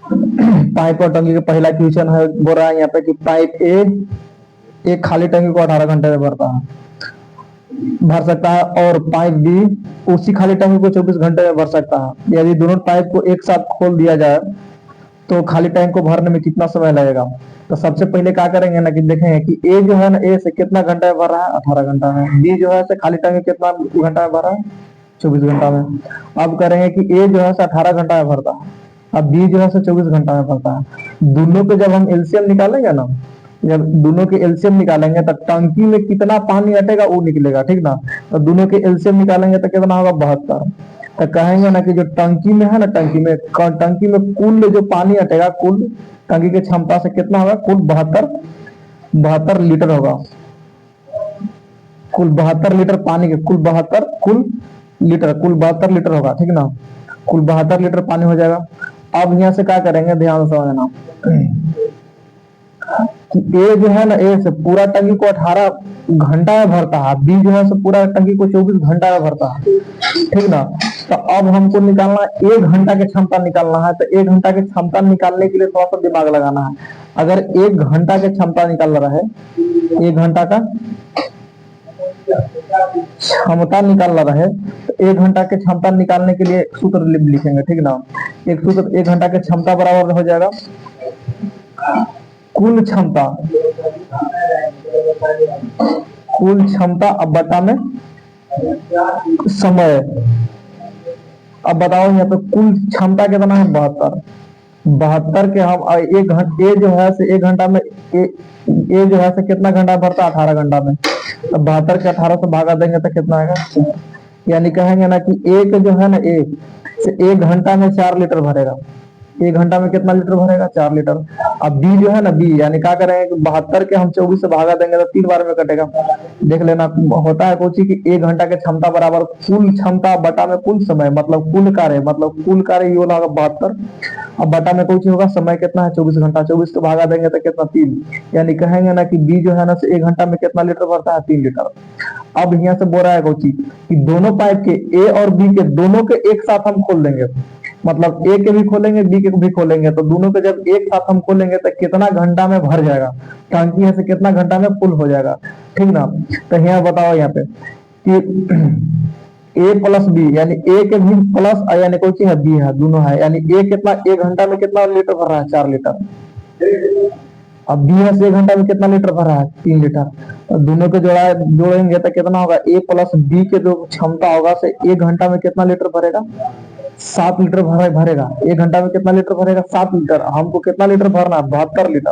Pipe और टंकी का पहला क्वेश्चन है, बोल रहा है यहाँ पे कि पाइप ए एक खाली टंकी को 18 घंटे में भर सकता है, और पाइप बी उसी खाली टंकी को 24 घंटे में भर सकता है। यदि दोनों पाइप को एक साथ खोल दिया जाए तो खाली टैंक को भरने में कितना समय लगेगा। तो सबसे पहले क्या करेंगे ना कि देखेंगे कि ए जो है ना, ए से कितना घंटा में भर रहा है, 18 घंटा में। बी जो है से खाली टैंक कितना घंटा में भर रहा है, 24 घंटा में। अब करेंगे कि ए जो है से 18 घंटा में भरता है, अब बी जो है से 24 घंटा में भरता है। दोनों के जब हम एलसीएम निकालेंगे ना, जब दोनों के एलसीएम निकालेंगे तो टंकी में कितना पानी अटेगा वो निकलेगा, ठीक ना। तो दोनों के एलसीएम निकालेंगे तो कितना होगा, 72। तो कहेंगे ना कि जो टंकी में है ना, टंकी में कुल जो पानी अटेगा, कुल टंकी की क्षमता से कितना होगा, कुल 72 लीटर होगा। कुल 72 लीटर पानी के, कुल 72 लीटर होगा, ठीक ना। कुल 72 लीटर पानी हो जाएगा। अब यहाँ से क्या करेंगे, ध्यान से समझना कि ए जो है ना, ए से पूरा टंकी को 18 घंटा में भरता है, बी जो है से पूरा टंकी को 24 घंटा में भरता है, ठीक ना। तो अब हमको निकालना 1 घंटा की क्षमता निकालना है। तो 1 घंटा की क्षमता निकालने के लिए थोड़ा सा दिमाग लगाना है। अगर 1 घंटा की क्षमता निकाल रहा है, 1 घंटा का क्षमता निकाल रहा है, तो 1 घंटा की क्षमता निकालने के लिए सूत्र लिखेंगे, ठीक ना। एक सूत्र, 1 घंटा की क्षमता बराबर हो जाएगा कुल क्षमता, अब बटा में समय। अब बताओ यहाँ पे कुल क्षमता कितना है, 72 के हम 1 घंटे, ए जो है से 1 घंटा में, ए जो है से कितना घंटा भरता है, 18 घंटा में। तो 72 के 18 से भागा देंगे तो कितना आएगा, यानी कहेंगे ना कि एक जो है ना, ए से 1 घंटा में 4 लीटर भरेगा। 1 घंटा में कितना लीटर भरेगा, 4 लीटर। अब बी जो है ना, बी यानी क्या करेंगे कि 72 के हम 24 से भागा देंगे तो 3 बार में कटेगा। देख लेना, होता है कुछ कि 1 घंटा की क्षमता बराबर कुल क्षमता बटा में कुल समय, मतलब कुल कार्य ये होगा 72। अब बटा में कुछ होगा, समय कितना है, 24 घंटा। 24 से भागा देंगे तो कितना, 3। यानी कहेंगे ना कि बी जो है ना से 1 घंटा में कितना लीटर भरता है, 3 लीटर। अब यहाँ से बोल रहा है कोची कि दोनों पाइप के, ए और बी के दोनों के एक साथ हम खोल देंगे, मतलब ए के भी खोलेंगे, बी के भी खोलेंगे। तो दोनों के जब एक साथ हम खोलेंगे तो कितना घंटा में भर जाएगा, टंकी यहाँ से कितना घंटा में फुल हो जाएगा, ठीक ना। तो यहाँ बताओ यहाँ पे कि ए प्लस बी, यानी ए के भी प्लस, यानी कोई चीज है, बी है, दोनों है, यानी ए कितना, 1 घंटा में कितना लीटर भर रहा है, 4 लीटर। अब बी है से 1 घंटा में कितना लीटर भर रहा है, 3 लीटर। तो दोनों को जोड़ेंगे तो कितना होगा, ए प्लस बी के जो क्षमता होगा से 1 घंटा में कितना लीटर भरेगा, 7 लीटर भरेगा। 1 घंटा में कितना लीटर भरेगा, 7 लीटर। हमको कितना लीटर भरना है, 72 लीटर।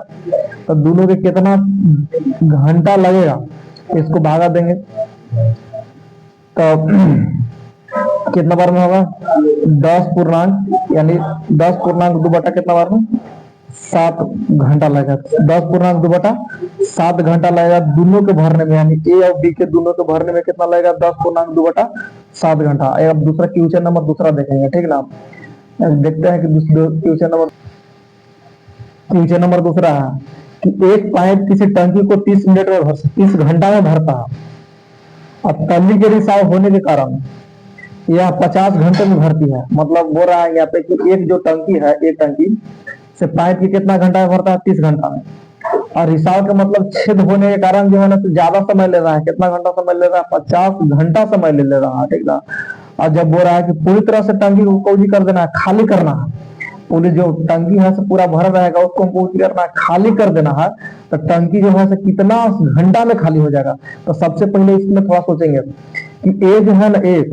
तो दोनों के कितना घंटा लगेगा, इसको भागा देंगे तो कितना बार में होगा, 10 पूर्णांक, यानी 10 पूर्णांक 2 बटा कितना बार में, 7 घंटा लगेगा। 10 पूर्णांक 2 बटा 7 घंटा लगेगा दोनों के भरने में, यानी ए और बी के दोनों के भरने में कितना लगेगा, 10 पूर्णांक 2 बटा 7 घंटा। अब दूसरा क्वेश्चन नंबर दूसरा देखेंगे, ठीक ना। देखते हैं कि क्वेश्चन नंबर दूसरा है कि एक पाइप किसी टंकी को 30 मिनट में 30 घंटा में भरता है, और तल्ली के रिसाव होने के कारण यह 50 घंटे में भरती है। मतलब बोल रहा है यहाँ पे कि एक जो टंकी है, एक टंकी से पाइप की कितना घंटा में भरता है, 30 घंटा में। और रिसाव का मतलब छेद होने के कारण जो है ना, तो ज्यादा समय ले रहा है। कितना घंटा समय ले रहा है, 50 घंटा समय ले रहा है, ठीक ना। और जब बोल रहा है कि पूरी तरह से टंकी को कोजी कर देना है, खाली करना है, पूरी जो टंकी है से पूरा भर रहेगा उसको हमको करना है, खाली कर देना है। तो टंकी जो है से कितना घंटा में खाली हो जाएगा। तो सबसे पहले इसमें थोड़ा सोचेंगे कि ए जो है ना, ए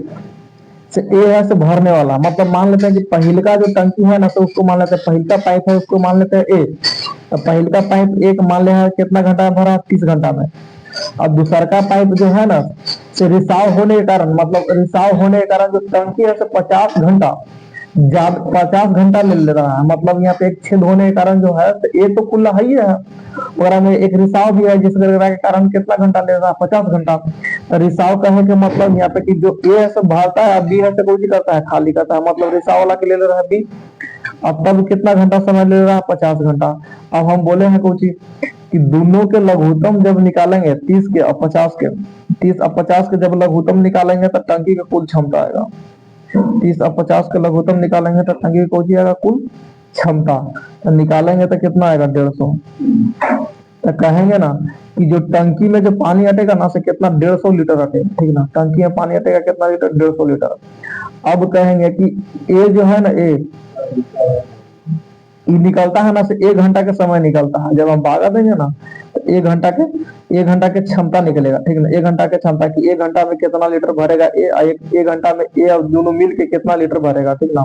है से भरने वाला, मतलब मान लेते हैं कि पहिलका जो टंकी है ना, तो उसको मान लेते हैं, पहिलका पाइप है उसको मान लेते हैं ए। तो पहिलका पाइप एक मान ले है कितना घंटा में भरा, 30 घंटा में। अब दूसरा का पाइप जो है ना, से रिसाव होने के कारण, मतलब रिसाव होने के कारण जो टंकी है से 50 घंटा, 50 घंटा ले रहा है। मतलब यहाँ पे एक छेद होने के कारण जो है, तो ए तो खुला ही है, और हमें एक रिसाव भी है जिसके कारण कितना घंटा ले रहा है, 50 घंटा। तो रिसाव कहने के मतलब यहाँ पे कि जो ए है से भरता है, बी है से कोई करता है, खाली करता है, मतलब रिसाव वाला के ले रहा है बी। अब तब कितना घंटा समय ले रहा है, 50 घंटा। अब हम बोले हैं कुछ कि दोनों के लघुत्तम जब निकालेंगे, 30 के और 50 के, 30 और 50 के जब लघुत्तम निकालेंगे तो टंकी का कुल क्षमता आएगा। 30 और 50 के लघुत्तम निकालेंगे तो टंकी को आएगा कुल क्षमता, तो निकालेंगे तो कितना आएगा 150। तो कहेंगे ना कि जो टंकी में जो पानी अटेगा ना से कितना 150 लीटर अटेगा, ठीक ना, टंकी में पानी अटेगा कितना लीटर, 150 लीटर। अब कहेंगे कि ए जो है ना, ये निकलता है ना से 1 घंटा के समय निकलता है, जब हम भागा देंगे ना तो 1 घंटा के क्षमता निकलेगा, ठीक ना, 1 घंटा के क्षमता की 1 घंटा में कितना लीटर भरेगा ए, एक घंटा में ए और दोनों मिल के कितना लीटर भरेगा, ठीक ना।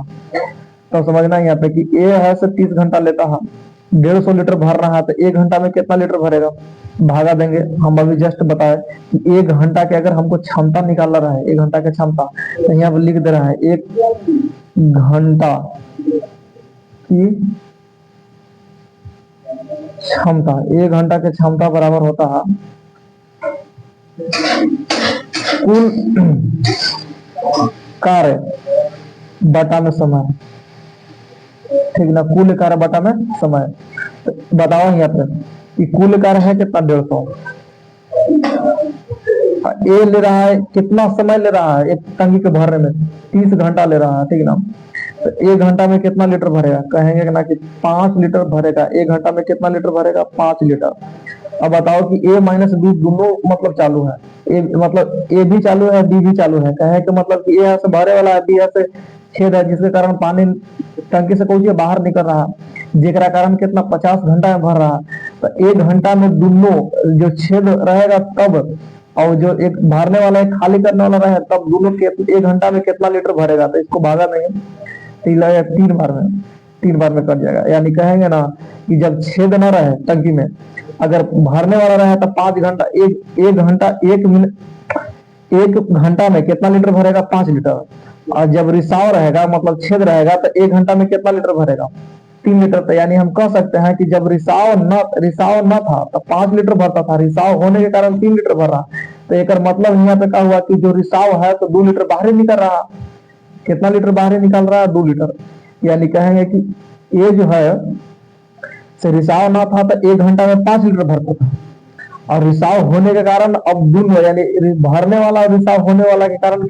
तो समझना यहाँ पे कि ए है से 30 घंटा लेता है, 150 लीटर भर रहा है, तो 1 घंटा में कितना लीटर भरेगा, भागा देंगे। हम अभी जस्ट बताए कि 1 घंटा के अगर हमको क्षमता निकालना रहा है, 1 घंटा की क्षमता, तो यहाँ पर लिख दे रहा है 1 घंटा की क्षमता, 1 घंटा की क्षमता बराबर होता है कुल कार्य बटा में समय, ठीक ना, कुल कार्य बटा में समय। तो बताओ यहाँ पे कि कुल कार्य है कितना, 150। ए ले रहा है कितना समय ले रहा है एक टंकी के भरने में, 30 घंटा ले रहा है, ठीक ना। तो 1 घंटा में कितना लीटर भरेगा, कहेंगे ना कि 5 लीटर भरेगा, 1 घंटा में कितना लीटर भरेगा, 5 लीटर। अब बताओ कि ए माइनस बी दोनों मतलब चालू है, ए मतलब ए भी चालू है, बी भी चालू है, कहे कि मतलब कि ए यहाँ से भरे वाला है, बी यहाँ से छेद है, जिसके कारण पानी टंकी से कुछ बाहर निकल रहा है, जेकरा कारण कितना 50 घंटा में भर रहा है। तो 1 घंटा में दोनों जो छेद रहेगा तब, और जो एक भरने वाला है खाली करने वाला रहे तब, दोनों के 1 घंटा में कितना लीटर भरेगा, तो इसको भागा नहीं, 3 बार में कट जाएगा। यानी कहेंगे ना कि जब छेद न रहे टंकी में, अगर भरने वाला रहे तो 5 घंटा, एक घंटा 1 मिनट, 1 घंटा में कितना लीटर भरेगा, 5 लीटर। और जब रिसाव रहेगा मतलब छेद रहेगा तो 1 घंटा में कितना लीटर भरेगा, 3 लीटर। तो यानी हम कह सकते हैं कि जब रिसाव न था तो 5 लीटर भरता था, रिसाव होने के कारण 3 लीटर भर रहा। तो एक मतलब यहाँ पे क्या हुआ कि जो रिसाव है तो 2 लीटर बाहर निकल रहा, कितना लीटर बाहर निकल रहा है, 2 लीटर। यानी कहेंगे कि ये जो है से रिसाव ना था तो 1 घंटा में 5 लीटर भरता था, और रिसाव होने के कारण अब दोनों यानी भरने वाला और रिसाव होने वाला के कारण है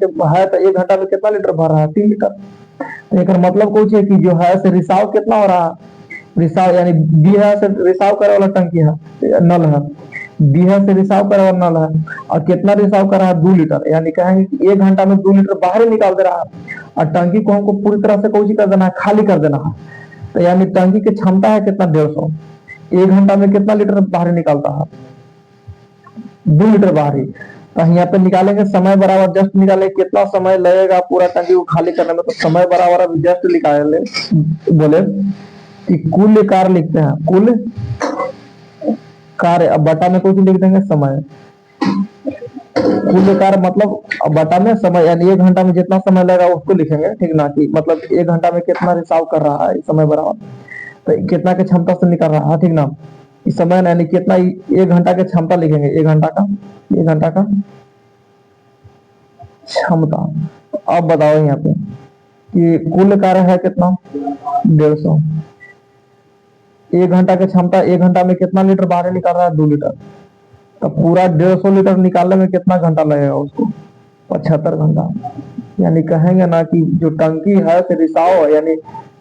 तो 1 घंटा में कितना लीटर भर रहा है, 3 लीटर। तो एक मतलब कुछ है कि जो है से रिसाव कितना हो रहा है, रिसाव यानी बी है से रिसाव करे वाला टंकी है, नल है, बी है से रिसाव करे वाला नल है, और कितना रिसाव कर रहा है, 2 लीटर। यानी कहेंगे कि 1 घंटा में 2 लीटर बाहर ही निकाल दे रहा है, और टंकी को हमको पूरी तरह से कोशिश कर देना है, खाली कर देना है। तो यानी टंकी की क्षमता है कितना, 150। 1 घंटा में कितना लीटर बाहर निकालता है, 2 लीटर बाहरी। तो यहाँ पे निकालेंगे समय बराबर, जस्ट निकाले कितना समय लगेगा पूरा टंकी को खाली करने में, तो समय बराबर अभी जस्ट निकाले, बोले कि कुल कार्य लिखते हैं, कुल कार्य, अब बटा में कुछ लिख देंगे समय, कुल कार्य मतलब अब बटा में समय, यानी 1 घंटा में जितना समय लगेगा उसको लिखेंगे, ठीक ना, कि मतलब 1 घंटा में कितना रिसाव कर रहा है समय बराबर, तो कितना के क्षमता से निकल रहा है, ठीक ना। इस समय यानी कितना 1 घंटा की क्षमता लिखेंगे, 1 घंटा का क्षमता। अब बताओ यहाँ पे कि कुल कार्य है कितना, 150। 1 घंटा की क्षमता, 1 घंटा में कितना लीटर बाहर निकाल रहा है, 2 लीटर। तो पूरा 150 लीटर निकालने में कितना घंटा लगेगा उसको, 75 घंटा। यानी कहेंगे ना कि जो टंकी है से रिसाव यानी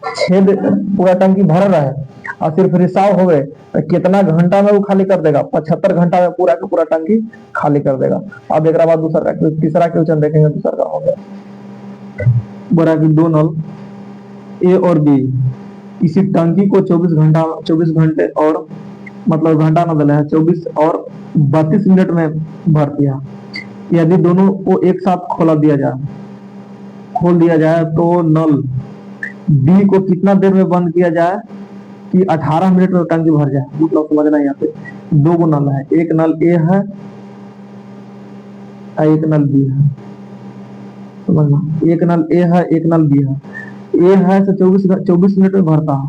छेद पूरा टंकी भर रहा है और सिर्फ रिसाव हो गए तो कितना घंटा में वो खाली कर देगा, 75 घंटा में पूरा का पूरा टंकी खाली कर देगा। अब एक बाद दूसरा का तीसरा क्वेश्चन देखेंगे, दूसरा का हो गया बोला कि 2 नल ए और बी इसी टंकी को 24 घंटे और मतलब घंटा न दले है 24 और 32 मिनट में भर दिया। यदि दोनों को एक साथ खोल दिया जाए तो नल बी को कितना देर में बंद किया जाए कि 18 मिनट में टंकी भर जाए। मतलब समझना, यहाँ पे 2 नल है, एक नल ए है और एक नल बी है, समझना, एक नल ए है एक नल बी है। ए है से 24 मिनट में भरता है,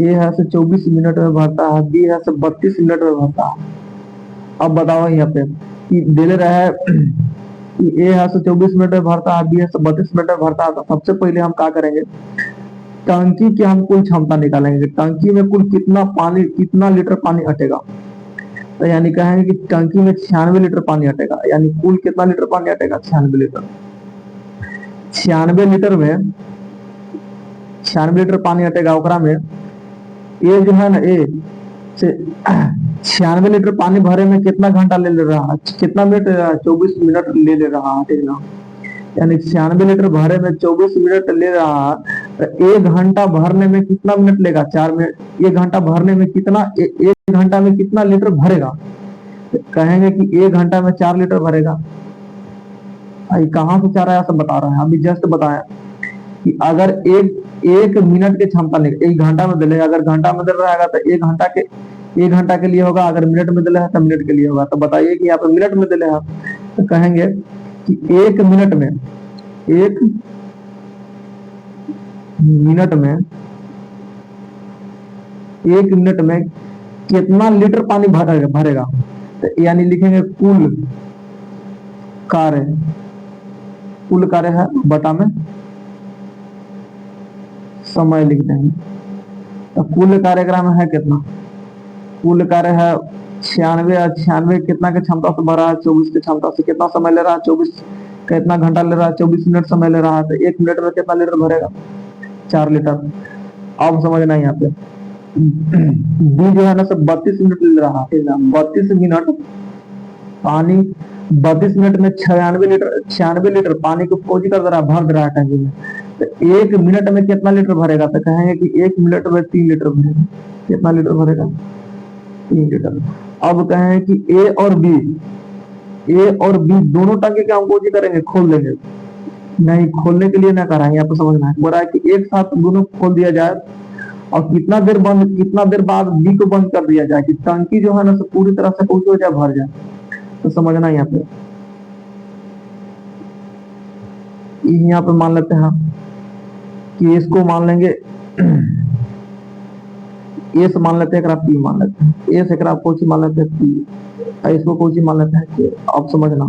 ए है से 24 मिनट में भरता है, बी है से 32 मिनट में भरता है। अब बताओ यहाँ पे कि दे रहा है कि ए है से 24 मिनट में भरता है, बी है से 32 मिनट में भरता है। तो सबसे पहले हम क्या करेंगे, टंकी की हम कुल क्षमता निकालेंगे, टंकी में कुल कितना लीटर पानी हटेगा। तो यानी कहेंगे कि टंकी में 96 लीटर पानी हटेगा, यानी कुल कितना लीटर पानी हटेगा, 96 लीटर। 96 लीटर में 96 लीटर पानी हटेगा ओकरा में ए जो है ना ए से 96 लीटर पानी भरे में कितना घंटा ले रहा है, कितना मिनट, 24 मिनट ले रहा है, ठीक ना। यानी 96 लीटर भरे में 24 मिनट ले रहा है, तो 1 घंटा भरने में कितना मिनट लेगा, 4 मिनट। 1 घंटा भरने में कितना, 1 घंटा में कितना लीटर भरेगा, कहेंगे कि 1 घंटा में 4 लीटर भरेगा। भाई कहाँ से 4 आया, सब बता रहा है, अभी जस्ट बताया कि अगर एक मिनट की क्षमता नहीं, 1 घंटा में दिले, अगर घंटा में दिल रहेगा तो 1 घंटा के लिए होगा, अगर मिनट में दिले है तो मिनट के लिए होगा। तो बताइए कि यहाँ पे मिनट में दिले है, तो कहेंगे कि 1 मिनट में 1 मिनट में कितना लीटर पानी भरेगा। तो यानी लिखेंगे कुल कार्य है बटा में समय लिख देंगे। तो कुल कार्यक्रम है कितना, कुल कार्य है 96 कितना के क्षमता से भरा है, 24 की क्षमता से। कितना समय ले रहा है, 24 कितना घंटा ले रहा है, 24 मिनट समय ले रहा है। तो 1 मिनट में कितना लीटर भरेगा, 4 लीटर। अब समझना यहाँ पे डी जो है ना सब 32 मिनट ले रहा है, 32 मिनट पानी, 32 मिनट में 96 लीटर पानी को खोजी कर दे रहा है, भर दे रहा है टंकी में। तो 1 मिनट में कितना लीटर भरेगा, तो कहेंगे कि 1 मिनट में 3 लीटर भरेगा। कितना लीटर भरेगा, 3 लीटर। अब कहें कि ए और बी दोनों टंकी का हम खोजी करेंगे, खोल देंगे। नहीं, खोलने के लिए ना कराएंगे, आपको समझना है। बोल रहा है कि एक साथ दोनों खोल दिया जाए और कितना देर बाद बी को बंद कर दिया जाए कि टंकी जो है ना सब पूरी तरह से हो जाए, भर जाए। तो समझना यहाँ पे, यहाँ पे मान लेते हैं कि इसको मान लेंगे ए से मान लेते हैं, पी मान लेते हैं, ए से कोची मान लेते हैं पी, इसको कोची मान लेते हैं। अब समझना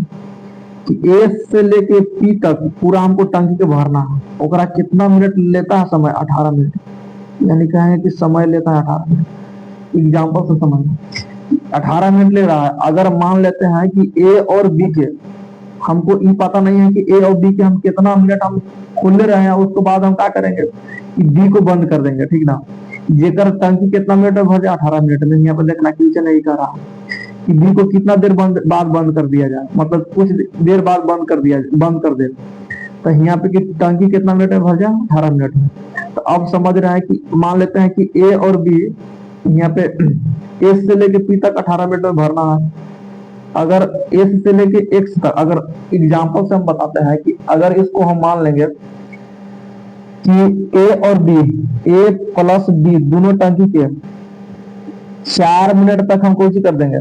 कि ए से लेके पी तक पूरा हमको टंकी के भरना है, ओकरा कितना मिनट लेता है समय, 18 मिनट। यानी कहें कि समय लेता है 18 मिनट। एग्जाम्पल से समझना, 18 मिनट ले रहा है। अगर मान लेते हैं कि ए और बी के, हमको ये पता नहीं है कि ए और बी के हम कितना मिनट हम खोले रहे हैं, उसके बाद हम क्या करेंगे कि बी को बंद कर देंगे, ठीक ना। जेकर टंकी कितना मिनट में भर जाए, 18 मिनट में। यहाँ पर देखना क्वेश्चन नहीं कर रहा कि बी को कितना देर बाद बंद कर दिया जाए, मतलब कुछ देर बाद बंद कर दे। तो यहाँ पे कि टंकी कितना मिनट में भर जाए, 18 मिनट में। तो अब समझ रहे हैं कि मान लेते हैं कि ए और बी, यहाँ पे ए से लेके पी तक 18 मिनट में भरना है। अगर ए से लेके एक्स तक, अगर एग्जाम्पल से हम बताते हैं कि अगर इसको हम मान लेंगे कि ए और बी, ए प्लस बी दोनों टंकी के 4 मिनट तक हम कोशिश कर देंगे,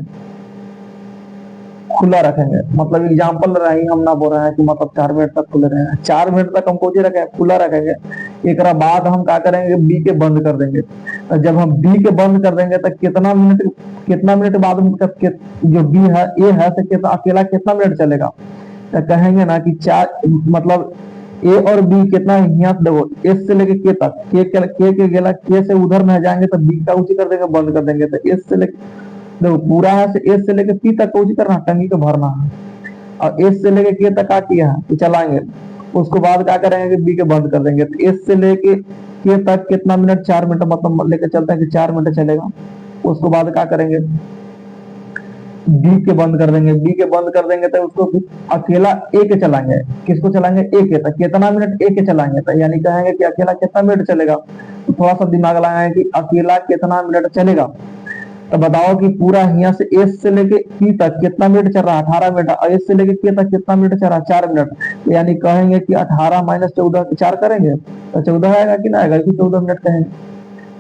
खुला रखेंगे। मतलब एग्जाम्पल रही, हम ना बोल रहे हैं कि मतलब 4 मिनट तक खुले रहेंगे, 4 मिनट तक हम कोशिश रखेंगे, खुला रखेंगे। एक बाद हम क्या करेंगे, बी के बंद कर देंगे। तो जब हम बी के बंद कर देंगे तो कितना मिनट बाद जो बी है, ए है, तो अकेला कितना मिनट चलेगा। तो कहेंगे ना कि 4, मतलब ए और बी कितना, यहाँ देखो एस से लेके के तक, के गेला, के से उधर में जाएंगे तो बी का ऊंची कर देंगे, बंद कर देंगे। तो एस से लेके देखो पूरा है, एस से लेके पी तक ऊंची करना, टंकी को भरना है। और एस से लेके के तक क्या किया है, तो चलाएंगे। उसको बाद क्या करेंगे कि बी के बंद कर देंगे। तो एस से लेके के तक कितना मिनट, 4 मिनट, मतलब लेके चलते हैं कि 4 मिनट चलेगा। उसको बाद क्या करेंगे, बी के बंद कर देंगे। बी के बंद कर देंगे तो उसको अकेला ए के चलाएंगे। किसको चलाएंगे, ए के। तक कितना मिनट ए के चलाएंगे, तो यानी कहेंगे कि अकेला कितना मिनट चलेगा। तो थोड़ा सा दिमाग लगाए कि अकेला कितना मिनट चलेगा। तो बताओ कि पूरा यहाँ से एस से लेके पी तक कितना मिनट चल रहा है, 18 मिनट। और एस से लेके के तक कितना मिनट चल रहा है, 4 मिनट। तो यानी कहेंगे कि 18 माइनस 14, 4 करेंगे तो 14 आएगा कि ना आएगा, कि 14 मिनट कहेंगे,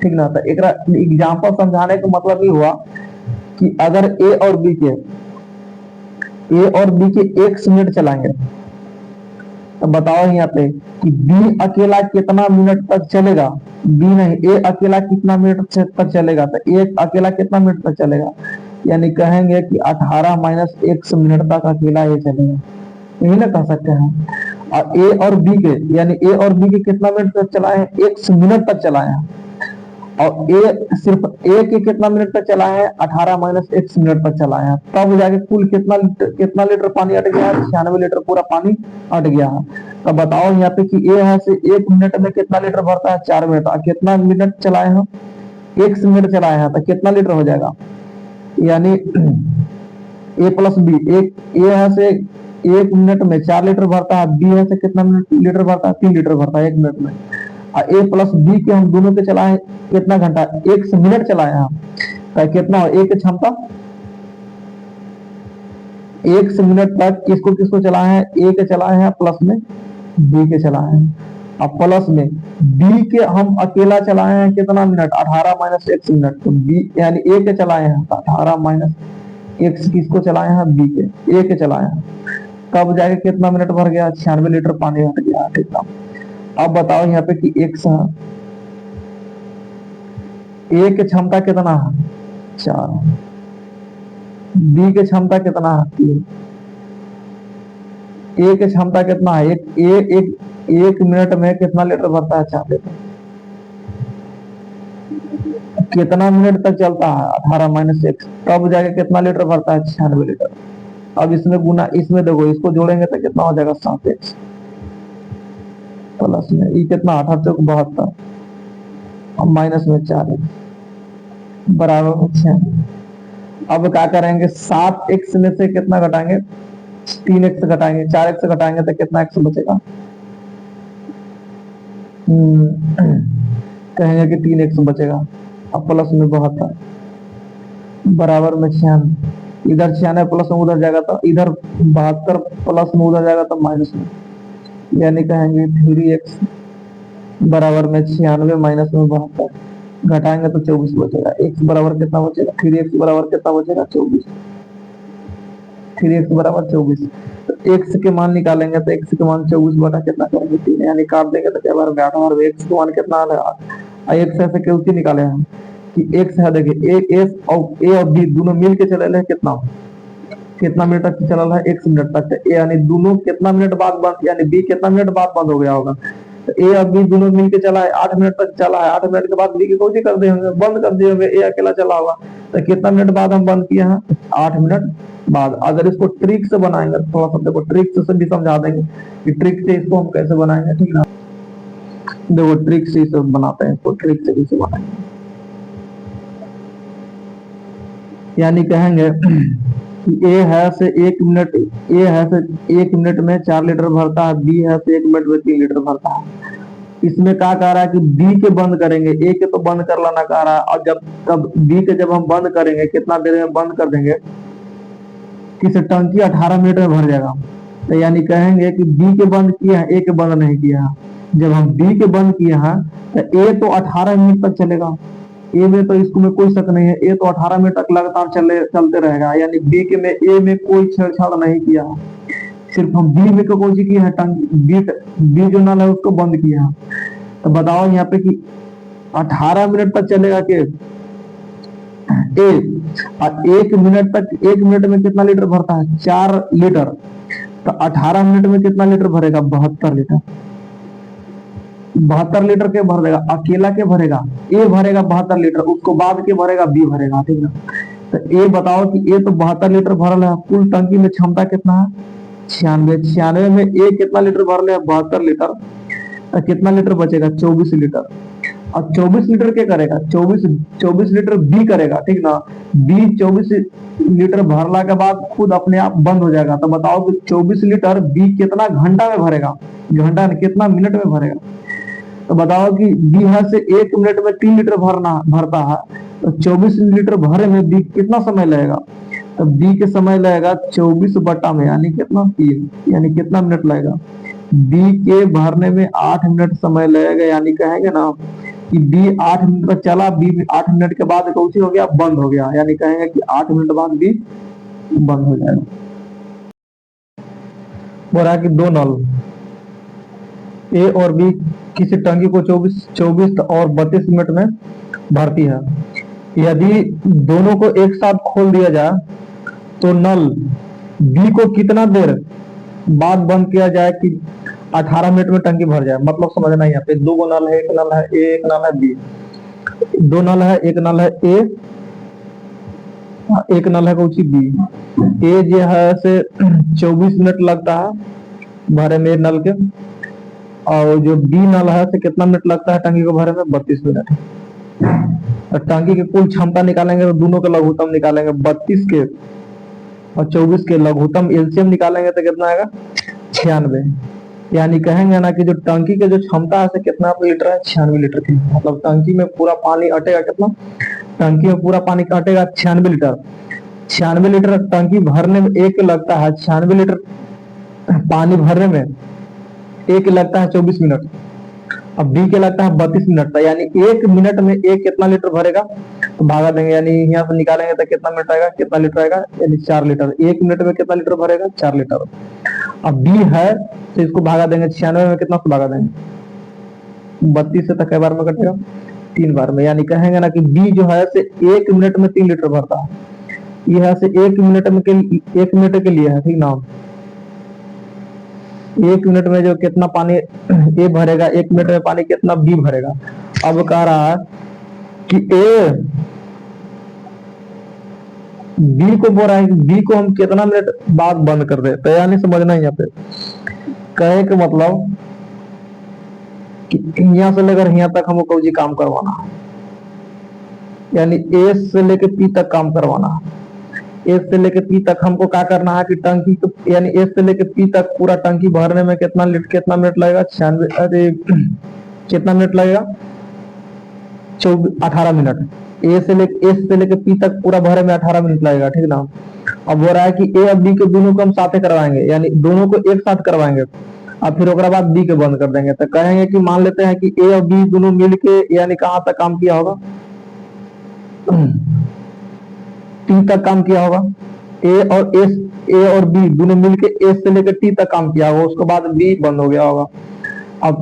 ठीक ना। तो एक एग्जाम्पल समझाने का मतलब ये हुआ कि अगर ए और बी के x मिनट चलाएंगे, तो बताओ यहाँ पे कि बी अकेला कितना मिनट तक चलेगा। बी नहीं, ए अकेला कितना मिनट तक चलेगा। तो ए अकेला कितना मिनट तक चलेगा, यानी कहेंगे कि 18 माइनस x मिनट तक अकेला ये चलेगा, यही ना कह सकते हैं। और ए और बी के, यानी ए और बी के कितना मिनट तक चलाए हैं, x मिनट तक चलाए हैं। और ए सिर्फ ए के कितना मिनट तक चला है, 18 माइनस x मिनट तक चला है, तब जाके कुल कितना लीटर पानी अट गया है, 96 लीटर पूरा पानी अट गया है। तब बताओ यहाँ पे कि ए है से 1 मिनट में कितना लीटर भरता है, 4 मिनट। कितना मिनट चलाए हैं, x मिनट चलाए हैं, तो कितना लीटर हो जाएगा, यानी ए प्लस बी, एक ए है से 1 मिनट में 4 लीटर भरता है, बी है से कितना मिनट लीटर भरता है, 3 लीटर भरता है 1 मिनट में। और ए प्लस बी के हम दोनों के चलाए कितना घंटा, 1 मिनट चलाए हम, तो कितना हो, ए की क्षमता 1 मिनट तक किसको किसको चलाए हैं, ए के चलाए हैं, प्लस में बी के चलाए हैं। अब प्लस में बी के हम अकेला चलाए हैं कितना मिनट, 18 माइनस x मिनट, तो बी यानी ए के चलाए हैं 18 माइनस x किसको चलाए हैं, बी के, ए के चलाए हैं, तब जाके कितना मिनट भर गया, 96 लीटर पानी हट गया। ठीक है, अब बताओ यहाँ पे कि x है, ए की क्षमता कितना है, 4, बी की क्षमता कितना है, 3, ए की क्षमता कितना है, एक मिनट में कितना लीटर भरता है, 4 लीटर। कितना मिनट तक चलता है, 18 माइनस x, तब जाके कितना लीटर भरता है, 96 लीटर। अब इसमें गुना, इसमें देखो इसको जोड़ेंगे तो कितना हो जाएगा, 7x प्लस में ये कितना, 8 72, और माइनस में 4x बराबर में 6। अब क्या करेंगे, 7x में से कितना घटाएंगे, 3x घटाएंगे, 4x घटाएंगे तो कितना x बचेगा, कहेंगे कि 3x बचेगा। अब प्लस में 72 बराबर में 96, इधर 96 प्लस में उधर जाएगा तो इधर 72 प्लस में उधर जाएगा तो माइनस में, यानी कहेंगे 3x बराबर में 96 माइनस में 72, घटाएंगे तो 24 बचेगा। x बराबर कितना बचेगा, 3x बराबर कितना बचेगा, 24, 3x बराबर 24। तो x के मान निकालेंगे तो x के मान 24 बटा कितना करेंगे, 3, यानी काट देंगे तो क्या बार 8 और x के मान कितना आ रहा है, x ऐसे क्यों निकाले हैं कि x है, देखिए a और b दोनों मिल के चले हैं, कितना मिनट तक चल रहा है, 1 मिनट तक, यानी दोनों कितना मिनट बाद बंद, यानी बी कितना मिनट बाद बंद हो गया होगा, तो ए और बी दोनों मिलके चला है, 8 मिनट तक चला है, 8 मिनट के बाद बी की कोशिश कर दिए होंगे, बंद कर दिए होंगे, ए अकेला चला होगा, तो कितना मिनट बाद हम बंद किए हैं, 8 मिनट बाद। अगर इसको ट्रिक से बनाएंगे, थोड़ा सा देखो ट्रिक से भी समझा देंगे कि ट्रिक से इसको हम कैसे बनाएंगे, ठीक ना, देखो ट्रिक से इसे बनाते हैं, इसको ट्रिक से इसे बनाएंगे, यानी कहेंगे ए है से 1 मिनट, ए है से 1 मिनट में 4 लीटर भरता है, बी है से 1 मिनट में 3 लीटर भरता है। इसमें क्या कह रहा है कि बी के बंद करेंगे, ए के तो बंद कर लाना कह रहा है, और तब बी के जब हम बंद करेंगे कितना देर में बंद कर देंगे, किस टंकी 18 मिनट में भर जाएगा, तो यानी कहेंगे कि बी के बंद किया है, ए के बंद नहीं किया है। जब हम बी के बंद किए हैं तो ए तो 18 मिनट तक चलेगा, ए में तो इसको में कोई शक नहीं है, ए तो 18 मिनट तक लगातार चलते रहेगा, यानी बी के में ए में कोई छेड़छाड़ नहीं किया, सिर्फ हम बी में कोई चीज किया है, बी जो नल है उसको बंद किया। तो बताओ यहाँ पे कि 18 मिनट तक चलेगा के ए, और 1 मिनट तक, 1 मिनट में कितना लीटर भरता है, 4 लीटर, तो 18 मिनट में कितना लीटर भरेगा, 72 लीटर। 72 लीटर के भर देगा, अकेला के भरेगा, ए भरेगा 72 लीटर, उसको बाद के भरेगा बी भरेगा, ठीक है। तो ए बताओ कि ए तो 72 लीटर भरल है, कुल टंकी में क्षमता कितना है, 96 में ए कितना लीटर भर ले, 72 लीटर, तो कितना लीटर बचेगा, 24 लीटर। और 24 लीटर क्या करेगा, 24 लीटर बी करेगा, ठीक ना, बी 24 लीटर भरला के बाद खुद अपने आप बंद हो जाएगा। तो बताओ कि 24 लीटर बी कितना घंटा में भरेगा, घंटा कितना मिनट में भरेगा। तो बताओ कि बी है से 1 मिनट में 3 लीटर भरता है, तो 24 लीटर भरे में बी कितना समय लगेगा, तो बी के समय लगेगा 24 बटा में, यानी कितना 3, यानी कितना मिनट लगेगा, बी के भरने में 8 मिनट समय लगेगा, यानी कहेंगे ना कि बी 8 मिनट तक चला, बी 8 मिनट के बाद कौन हो गया, बंद हो गया, यानी कहेंगे कि 8 मिनट बाद बी बंद हो जाएगा। बोल रहा है कि 2 नल ए और बी किसी टंकी को 24 और 32 मिनट में भरती है। यदि दोनों को एक साथ खोल दिया जाए तो नल बी को कितना देर बाद बंद किया जाए कि 18 मिनट में टंकी भर जाए। मतलब समझना, यहाँ पे 2 नल है, एक नल है ए, एक नल है बी। दो नल है, एक नल है ए, एक नल है कौची बी। ए जो है से 24 मिनट लगता है भरे में नल के, और जो बी नल है से कितना मिनट लगता है टंकी को भरे में, 32 मिनट। और टंकी की कुल क्षमता निकालेंगे तो दोनों के लघुत्तम निकालेंगे, 32 के और 24 के लघुत्तम एलसीएम निकालेंगे तो कितना आएगा, 96। यानी कहेंगे ना कि जो टंकी के जो क्षमता है कितना लीटर है, 96 लीटर की। मतलब टंकी में पूरा पानी अटेगा कितना, टंकी में पूरा पानी अटेगा 96 लीटर। 96 लीटर टंकी भरने में एक लगता है, 96 लीटर पानी भरने में एक लगता है 24 मिनट। अब बी के लगता है 32 मिनट, यानी एक मिनट में एक कितना लीटर भरेगा, तो भागा देंगे, यानी यहाँ से निकालेंगे तो कितना मिनट आएगा, कितना लीटर आएगा, यानी 4 लीटर। एक मिनट में कितना लीटर भरेगा, 4 लीटर। अब बी है तो इसको भागा देंगे 96 में, कितना से भागा देंगे, 32 से, तो कई बार में कटेगा, 3 बार में। यानी कहेंगे ना कि बी जो है से एक मिनट में 3 लीटर भरता है। यह है से एक मिनट के लिए है, ठीक ना। एक मिनट में जो कितना पानी ए भरेगा, एक मिनट में पानी कितना बी भरेगा। अब कह रहा है कि ए बी को बोल रहा है कि बी को हम कितना मिनट बाद बंद कर दे, तो यानी समझना है यहाँ पे कहे के मतलब कि यहाँ से लेकर यहाँ तक हमको कोई काम करवाना, यानी ए से लेकर पी तक काम करवाना। ए से लेके पी तक हमको क्या करना है कि टंकी को, यानी ए से लेके पी तक पूरा टंकी भरने में कितना मिनट लगेगा, 96, अरे कितना मिनट लगेगा, 18 मिनट। ए से लेके पी तक पूरा भरे में 18 मिनट लगेगा, ठीक ना। अब हो रहा है कि ए और बी के दोनों को हम साथे करवाएंगे, यानी दोनों को एक साथ करवाएंगे, और फिर उसके बाद बी के बंद कर देंगे। तो कहेंगे कि मान लेते हैं कि ए और बी दोनों मिलके यानी कहाँ तक काम किया होगा, टी तक काम किया होगा। ए और बी दोनों मिलके ए से लेकर टी तक काम किया होगा, उसके बाद बी बंद हो गया होगा। अब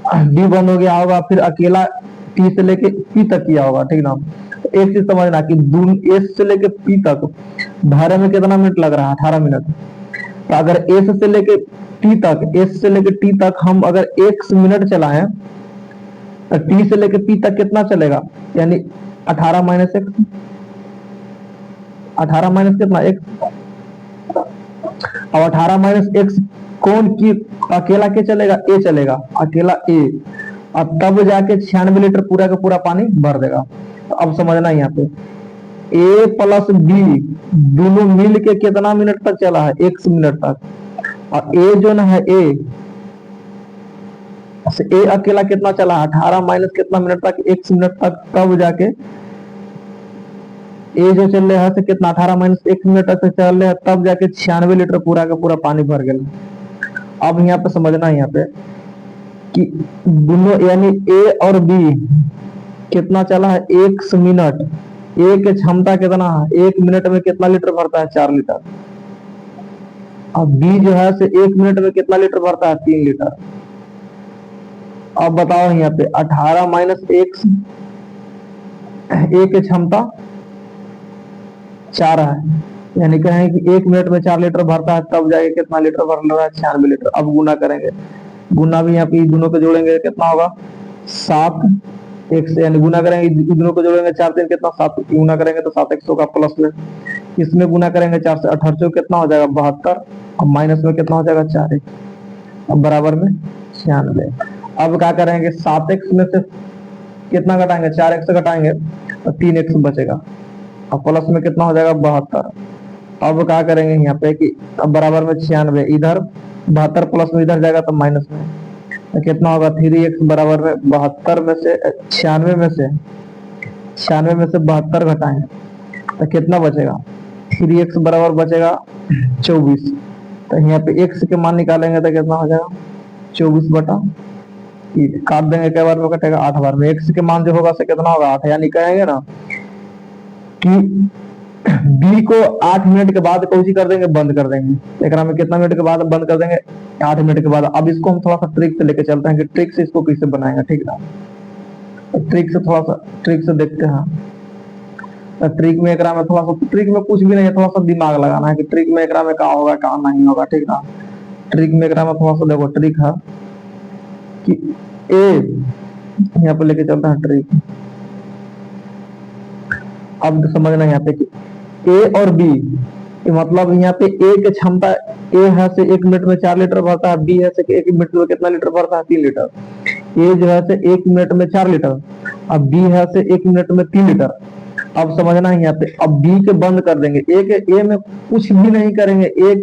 बी बंद हो गया होगा, फिर अकेला टी से लेके पी तक किया होगा, ठीक ना। एक चीज समझना कि ए से लेके पी तक भरे में कितना मिनट लग रहा है, 18 मिनट। तो अगर ए से लेके टी तक हम अगर 1 मिनट चलाएं तो टी से लेके पी तक कितना चलेगा, यानी 18 माइनस 1, 18 माइनस कितना, 1। अब 18 माइनस 1 कौन की, अकेला के चलेगा, ए चलेगा, अकेला ए। अब तब जाके 96 लीटर पूरा का पूरा पानी भर देगा। तो अब समझना यहाँ पे ए प्लस बी दोनों मिल के कितना मिनट तक चला है, 1 मिनट तक। और ए जो ना है ए अकेला कितना चला है, 18 माइनस कितना मिनट तक, 1 मिनट तक। तब जाके ए जो चल रहा है कितना, 18 माइनस 1 मिनट तक चल रहा है, तब जाके 96 लीटर पूरा का पूरा पानी भर गया। अब यहाँ पे समझना है यहाँ पे कि दोनों यानी ए और बी कितना चला है, 1 मिनट। ए की क्षमता कितना है, 1 मिनट में कितना लीटर भरता है, 4 लीटर। अब बी जो है से 1 मिनट में कितना लीटर भरता है, 3 लीटर। अब बताओ यहाँ पे 18 माइनस 1, ए की क्षमता 4 है, यानी कहें कि 1 मिनट में 4 लीटर भरता है, तब जाके कितना लीटर भर रहा है, 96 लीटर। अब गुना करेंगे, गुना भी यहाँ पे दोनों को जोड़ेंगे कितना होगा, 7 1 से, यानी गुना करेंगे दोनों को जोड़ेंगे 4 3 कितना, 7 गुना करेंगे तो 7 100 का प्लस में, इसमें गुना करेंगे 4 से 18 कितना हो जाएगा, 72। अब माइनस में कितना हो जाएगा, 4 1, अब बराबर में 96। अब क्या करेंगे, 7x में से कितना घटाएंगे, 4x से घटाएंगे तो 3x बचेगा, अब प्लस में कितना हो जाएगा, 72। अब क्या करेंगे यहाँ पे कि अब बराबर में 96, इधर 72 प्लस में इधर जाएगा तो माइनस में, तो कितना होगा, 3x बराबर में 72 में से 96 में से 72 घटाएंगे तो कितना बचेगा, 3x बराबर बचेगा 24। तो यहाँ पे x के मान निकालेंगे तो कितना हो जाएगा, 24/, काट देंगे, कई बार में कटेगा, 8 बार में। x के मान जो होगा से कितना होगा, 8। यानी कहेंगे ना कि बी को 8 मिनट के बाद कोशिश कर देंगे, बंद कर देंगे। एक में कितना मिनट के बाद बंद कर देंगे, 8 मिनट के बाद। अब इसको हम थोड़ा सा ट्रिक से लेके चलते हैं कि ट्रिक से इसको कैसे बनाएंगे, ठीक ना। ट्रिक से देखते हैं। तो ट्रिक में एक में थोड़ा सा, ट्रिक में कुछ भी नहीं है, थोड़ा सा दिमाग लगाना है कि ट्रिक में एक में क्या होगा क्या नहीं होगा, ठीक ना। ट्रिक में एक में थोड़ा सा देखो, ट्रिक है कि ए यहाँ पे लेके चलते हैं ट्रिक अब समझना यहाँ पे कि ए और बी, मतलब यहाँ पे ए की क्षमता, ए है से 1 मिनट में 4 लीटर भरता है, बी है से 1 मिनट में कितना लीटर भरता है, 3 लीटर। ए जो है से 1 मिनट में 4 लीटर, अब बी है से 1 मिनट में 3 लीटर। अब समझना है यहाँ पे, अब बी के बंद कर देंगे, ए में कुछ भी नहीं करेंगे, ए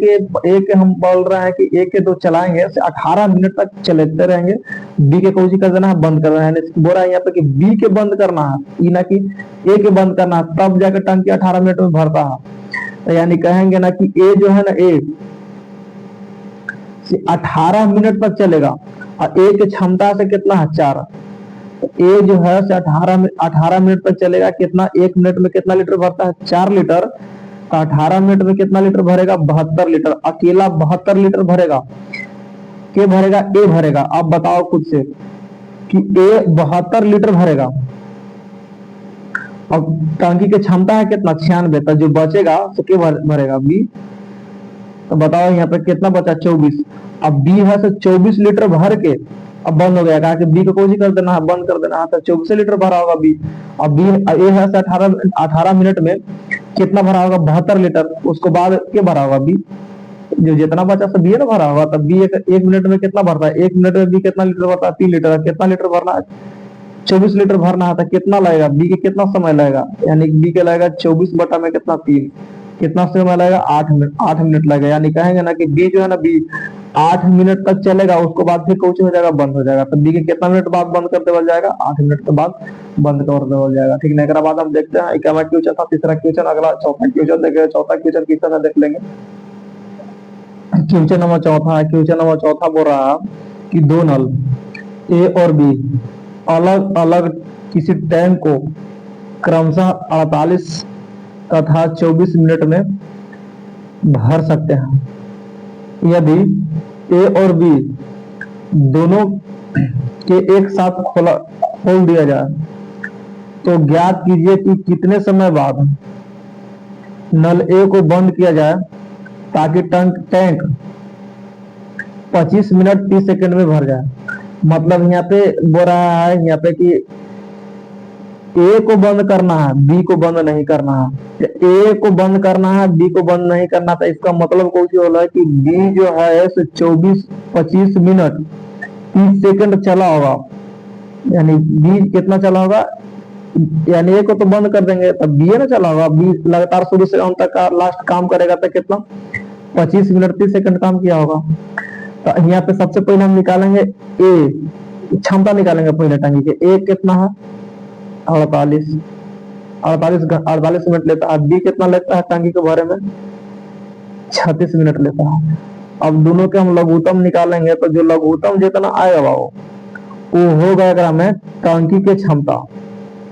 के हम बोल रहे हैं कि ए के दो चलाएंगे 18 मिनट तक चलते रहेंगे, बी के कोशिश कर देना है, बंद कर देना है। बोल रहा है यहाँ पे कि बी के बंद करना है, ना कि ए के बंद करना है, तब जाकर टंकी 18 मिनट में भरता है। तो यानी कहेंगे ना कि ए जो है ना, ए 18 मिनट तक चलेगा, और ए की क्षमता से कितना है 4, ए जो है 18 मिनट तक चलेगा, कितना 1 मिनट में कितना लीटर भरता है, 4 लीटर। तो 18 मिनट में कितना लीटर भरेगा, 72 लीटर। अकेला 72 लीटर भरेगा, के भरेगा, ए भरेगा। अब बताओ खुद से कि ए 72 लीटर भरेगा, अब टंकी की क्षमता है कितना 96, तो जो बचेगा तो के भरेगा, बी। तो बताओ यहाँ पे कितना बचा, 24। अब बी है तो 24 लीटर भर के अब बंद हो गया, कहा कि बी को कोशिश कर देना है, बंद कर देना है, तो 24 लीटर भरा होगा बी। अब बी ए है 18 मिनट में कितना भरा होगा, 72 लीटर। उसको बाद क्या भरा होगा, बी। जो जितना बचा सब बी ना भरा होगा, तब बी 1 मिनट में कितना भरता है, 1 मिनट में बी कितना लीटर भरता है, 3 लीटर। कितना लीटर भरना है, 24 लीटर भरना है, तो कितना लगेगा, बी के कितना समय लगेगा, यानी बी के लगेगा 24 बटा में कितना 3, कितना समय लगेगा, 8 मिनट लगेगा। यानी कहेंगे ना कि बी जो है ना, बी 8 मिनट तक चलेगा, उसको बाद फिर कुछ हो जाएगा, बंद हो जाएगा। तो बी के कितना मिनट बाद बंद कर देवल जाएगा, 8 मिनट के बाद बंद कर देवल जाएगा। ठीक है, एक बाद हम देखते हैं क्या क्वेश्चन था, तीसरा क्वेश्चन, अगला चौथा क्वेश्चन देखेंगे। चौथा क्वेश्चन किस तरह देख लेंगे। क्वेश्चन नंबर चौथा बोल रहा कि दो नल ए और बी अलग अलग किसी टैंक को क्रमशः 48 तथा 24 मिनट में भर सकते हैं। यदि ए और बी दोनों के एक साथ खोल दिया जाए तो ज्ञात कीजिए कि कितने समय बाद नल ए को बंद किया जाए ताकि टैंक 25 मिनट 30 सेकंड में भर जाए। मतलब यहाँ पे बोल रहा है यहाँ पे कि ए को बंद करना है, बी को बंद नहीं करना है। ए को बंद करना है, बी को बंद नहीं करना था। इसका मतलब कुछ हो रहा है कि बी जो है 25 मिनट 30 सेकंड चला होगा, यानी बी कितना चला होगा, यानी ए को तो बंद कर देंगे तब बी ना चला होगा। बी लगातार शुरू से अंत तक का लास्ट काम करेगा तो कितना 25 मिनट 30 सेकंड काम किया होगा। तो यहाँ पे सबसे पहले हम निकालेंगे ए, क्षमता निकालेंगे पहले टंकी के। ए कितना है 48 मिनट लेता है। बी कितना लेता है टंकी के भरे में 36 मिनट लेता है। अब दोनों के हम लघुत्तम निकालेंगे तो जो लघुत्तम जितना आएगा वो होगा अगर हमें टंकी की क्षमता,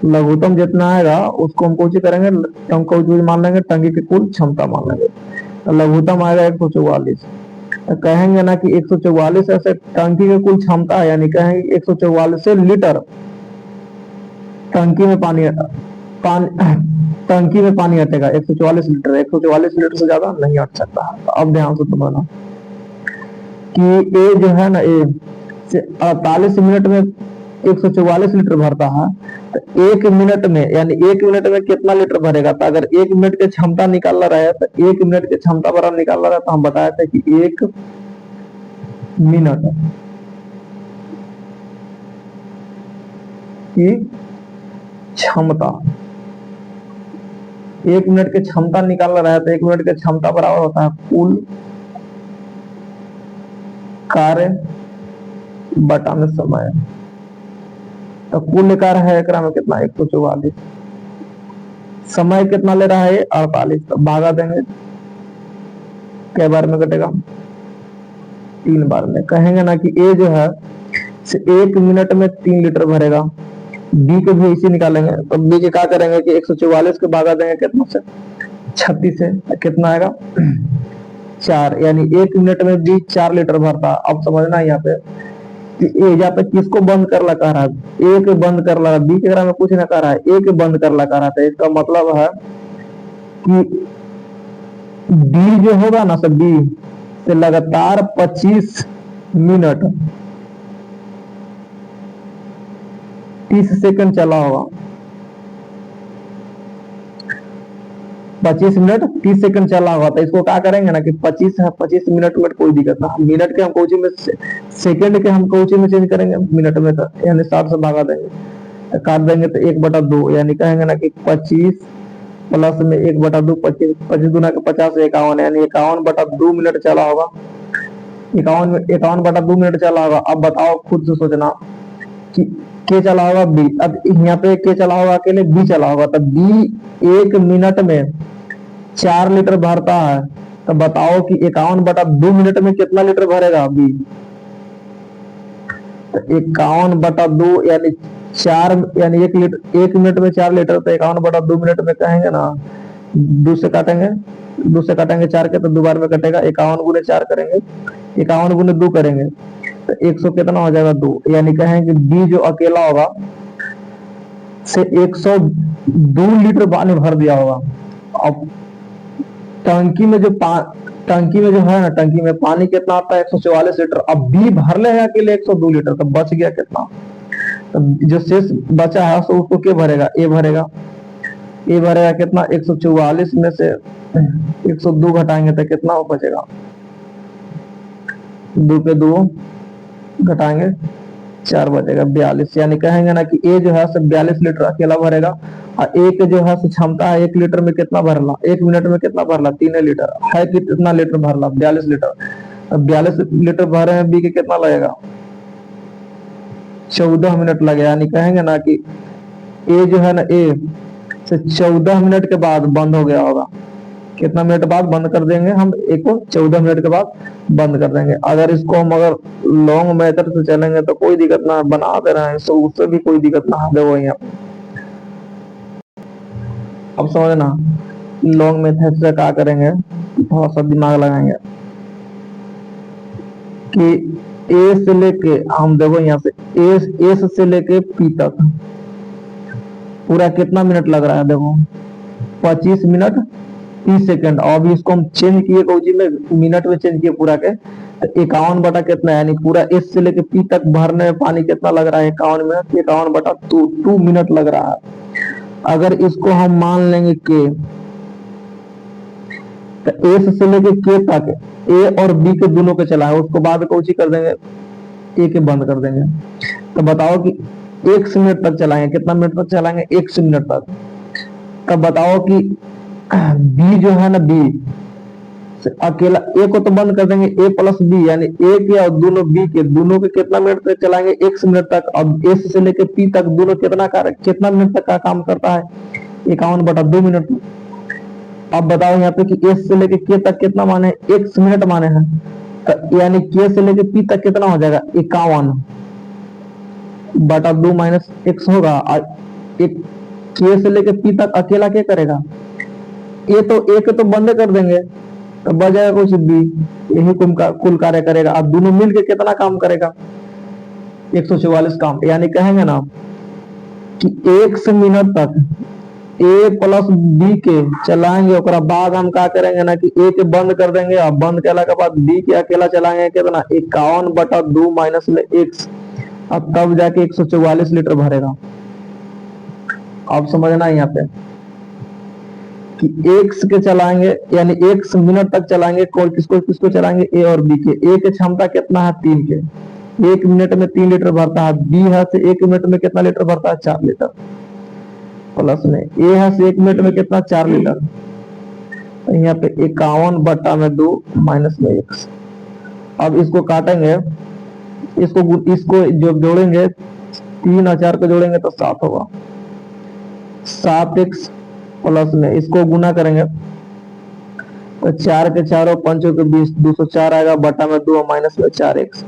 लघुत्तम जितना आएगा उसको हम कोशिश करेंगे, हम मान लेंगे टंकी की कुल क्षमता मान लेंगे। तो लघुत्तम आएगा 144। तो कहेंगे ना कि 144 ऐसे टंकी की कुल क्षमता है, यानी कहेंगे 144 लीटर टंकी में पानी हटेगा। 144 लीटर, 144 लीटर से ज्यादा नहीं हट सकता। तो अब ध्यान से समझना कि ए जो है ना, ए 48 मिनट में 144 लीटर भरता है। तो 1 मिनट में, यानी 1 मिनट में कितना लीटर भरेगा। तो अगर 1 मिनट की क्षमता निकालना रहे तो 1 मिनट की क्षमता पर निकालना रहे तो हम बताए थे कि 1 मिनट की क्षमता, 1 मिनट की क्षमता निकालना रहा है तो 1 मिनट की क्षमता बराबर होता है कुल कार्य बटा में समय। तो कुल कार्य है एकरा में कितना 144, समय कितना ले रहा है 48। तो भागा देंगे, कै बार में कटेगा 3 बार में। कहेंगे ना कि ए जो है 1 मिनट में 3 लीटर भरेगा। बी को भी इसी निकालेंगे तो बी के क्या करेंगे कि 144 के भागा देंगे कितना से 36 से, कितना आएगा 4, यानी 1 मिनट में बी 4 लीटर भरता। अब समझना यहाँ पे कि ए यहाँ पे किसको बंद कर लगा रहा है, ए के बंद कर लगा, बी के में कुछ ना कर रहा है, ए के बंद कर लगा रहा था। इसका मतलब है कि बी जो होगा ना, सब बी से लगातार 25 मिनट 30 सेकंड चला होगा। 25 मिनट 30 सेकंड चला हुआ था, इसको क्या करेंगे ना कि 25 मिनट कोई दिक्कत ना, मिनट के हम कोची में सेकंड के हम कोची में चेंज करेंगे मिनट में, तो यानी 60 से भागा देंगे तो काट देंगे तो 1/2, यानी कहेंगे ना कि 25 प्लस में 1/2, 25 25 दूना के 50, 51, यानी 51/2 मिनट चला होगा। 51/2 मिनट चला होगा। अब बताओ खुद से सोचना कि के चला होगा बी, अब यहाँ पे के चला होगा अकेले, बी चला होगा, तो बी 1 मिनट में 4 लीटर भरता है, तो बताओ कि 51/2 मिनट में कितना लीटर भरेगा बी। तो 51/2 यानी 4, यानी 1 लीटर 1 मिनट में 4 लीटर, तो 51/2 मिनट में कहेंगे ना, 2 से काटेंगे, 4 के, तो 2 बार में कटेगा, 51 × 4 करेंगे, 51 × 2 करेंगे, तो 100 कितना हो जाएगा 2, यानी कहेंगे बी जो अकेला होगा से 102 लीटर पानी भर दिया होगा। अब टंकी में जो है ना, टंकी में पानी कितना आता है 144 लीटर, अब बी भर ले अकेले 102 लीटर, तो बच गया कितना, तो जो शेष बचा है तो उसको क्या भरेगा, ए भरेगा। ए भरेगा कितना, 144 में से 102 घटाएंगे तो कितना बचेगा, 2 पे 2 घटाएंगे 4 बचेगा 42, यानी कहेंगे ना कि ए जो है 42 लीटर अकेला भरेगा, और ए के जो है क्षमता है 1 लीटर में कितना भरला, 1 मिनट में कितना भरला, 3 लीटर है, कितना लीटर भरला 42 लीटर। अब 42 लीटर भरे हैं, बी के कितना लगेगा 14 मिनट लगे, यानी कहेंगे ना कि ए जो है ना, ए से 14 मिनट के बाद बंद हो गया होगा। कितना मिनट बाद बंद कर देंगे हम, एक को 14 मिनट के बाद बंद कर देंगे। अगर इसको हम अगर लॉन्ग मेथड से चलेंगे तो कोई दिक्कत ना, बना दे रहे हैं, तो उससे भी कोई दिक्कत ना है। वो यहाँ अब समझना, लॉन्ग मेथड से क्या करेंगे, थोड़ा सा दिमाग लगाएंगे कि ए से लेके, हम देखो यहाँ पे ए से लेके पी तक पूरा कितना मिनट लग रहा है, देखो 25 मिनट 30 सेकंड, और अभी इसको हम चेंज किए कोची में, मिनट में चेंज किए पूरा के, तो 51 बटा कितना, यानी पूरा एस से लेके पी तक भरने में पानी कितना लग रहा है 51 मिनट, 51/2 मिनट लग रहा है। अगर इसको हम मान लेंगे के, तो एस से लेके के तक ए और बी के दोनों के चला है, उसको बाद कोची कर देंगे, ए के बंद कर देंगे। तो बताओ कि 1 मिनट तक चलाएंगे, कितना मिनट तक चलाएंगे 1 मिनट तक। तब बताओ कि बी जो है ना, बी अकेला, ए को तो बंद कर देंगे, ए प्लस बी, यानी ए के और दोनों बी के, दोनों के कितना मिनट तक चलाएंगे 1 मिनट तक। अब एस से लेके पी तक दोनों कितना मिनट तक का काम करता है 51/2 मिनट। अब बताओ यहाँ पे कि एस से लेके के तक कितना माने, 1 मिनट माने हैं, तो यानी के से लेके पी तक कितना हो जाएगा 51/2 माइनस x होगा। एक के से लेके पी तक अकेला क्या करेगा, ए तो बंद कर देंगे, तो बच जाएगा कुछ बी, यही कुल कार्य करेगा। अब दोनों मिलके कितना काम करेगा 144 काम, यानी कहेंगे ना कि 1 मिनट तक ए प्लस बी के चलाएंगे, और बाद हम क्या करेंगे ना कि ए के बंद कर देंगे, और बंद करने के बाद बी के अकेला चलाएंगे कितना 51/2 माइनस में x, अब तब जाके 144 लीटर भरेगा। अब समझना यहाँ पे कि x के चलाएंगे, यानी 1 मिनट तक चलाएंगे, किसको चलाएंगे, ए और बी के। ए की क्षमता कितना है 3 के, 1 मिनट में 3 लीटर भरता है, बी है से 1 मिनट में कितना लीटर भरता है 4 लीटर, प्लस में ए है से 1 मिनट में कितना 4 लीटर, यहाँ पे 51/2 माइनस में x। अब इसको काटेंगे, इसको जो जोड़ेंगे 3 और 4 को जोड़ेंगे तो 7 होगा, 7x प्लस में इसको गुना करेंगे तो 4 के 4 और 5 के 20, 204 आएगा, बटा में 2 माइनस में 4x,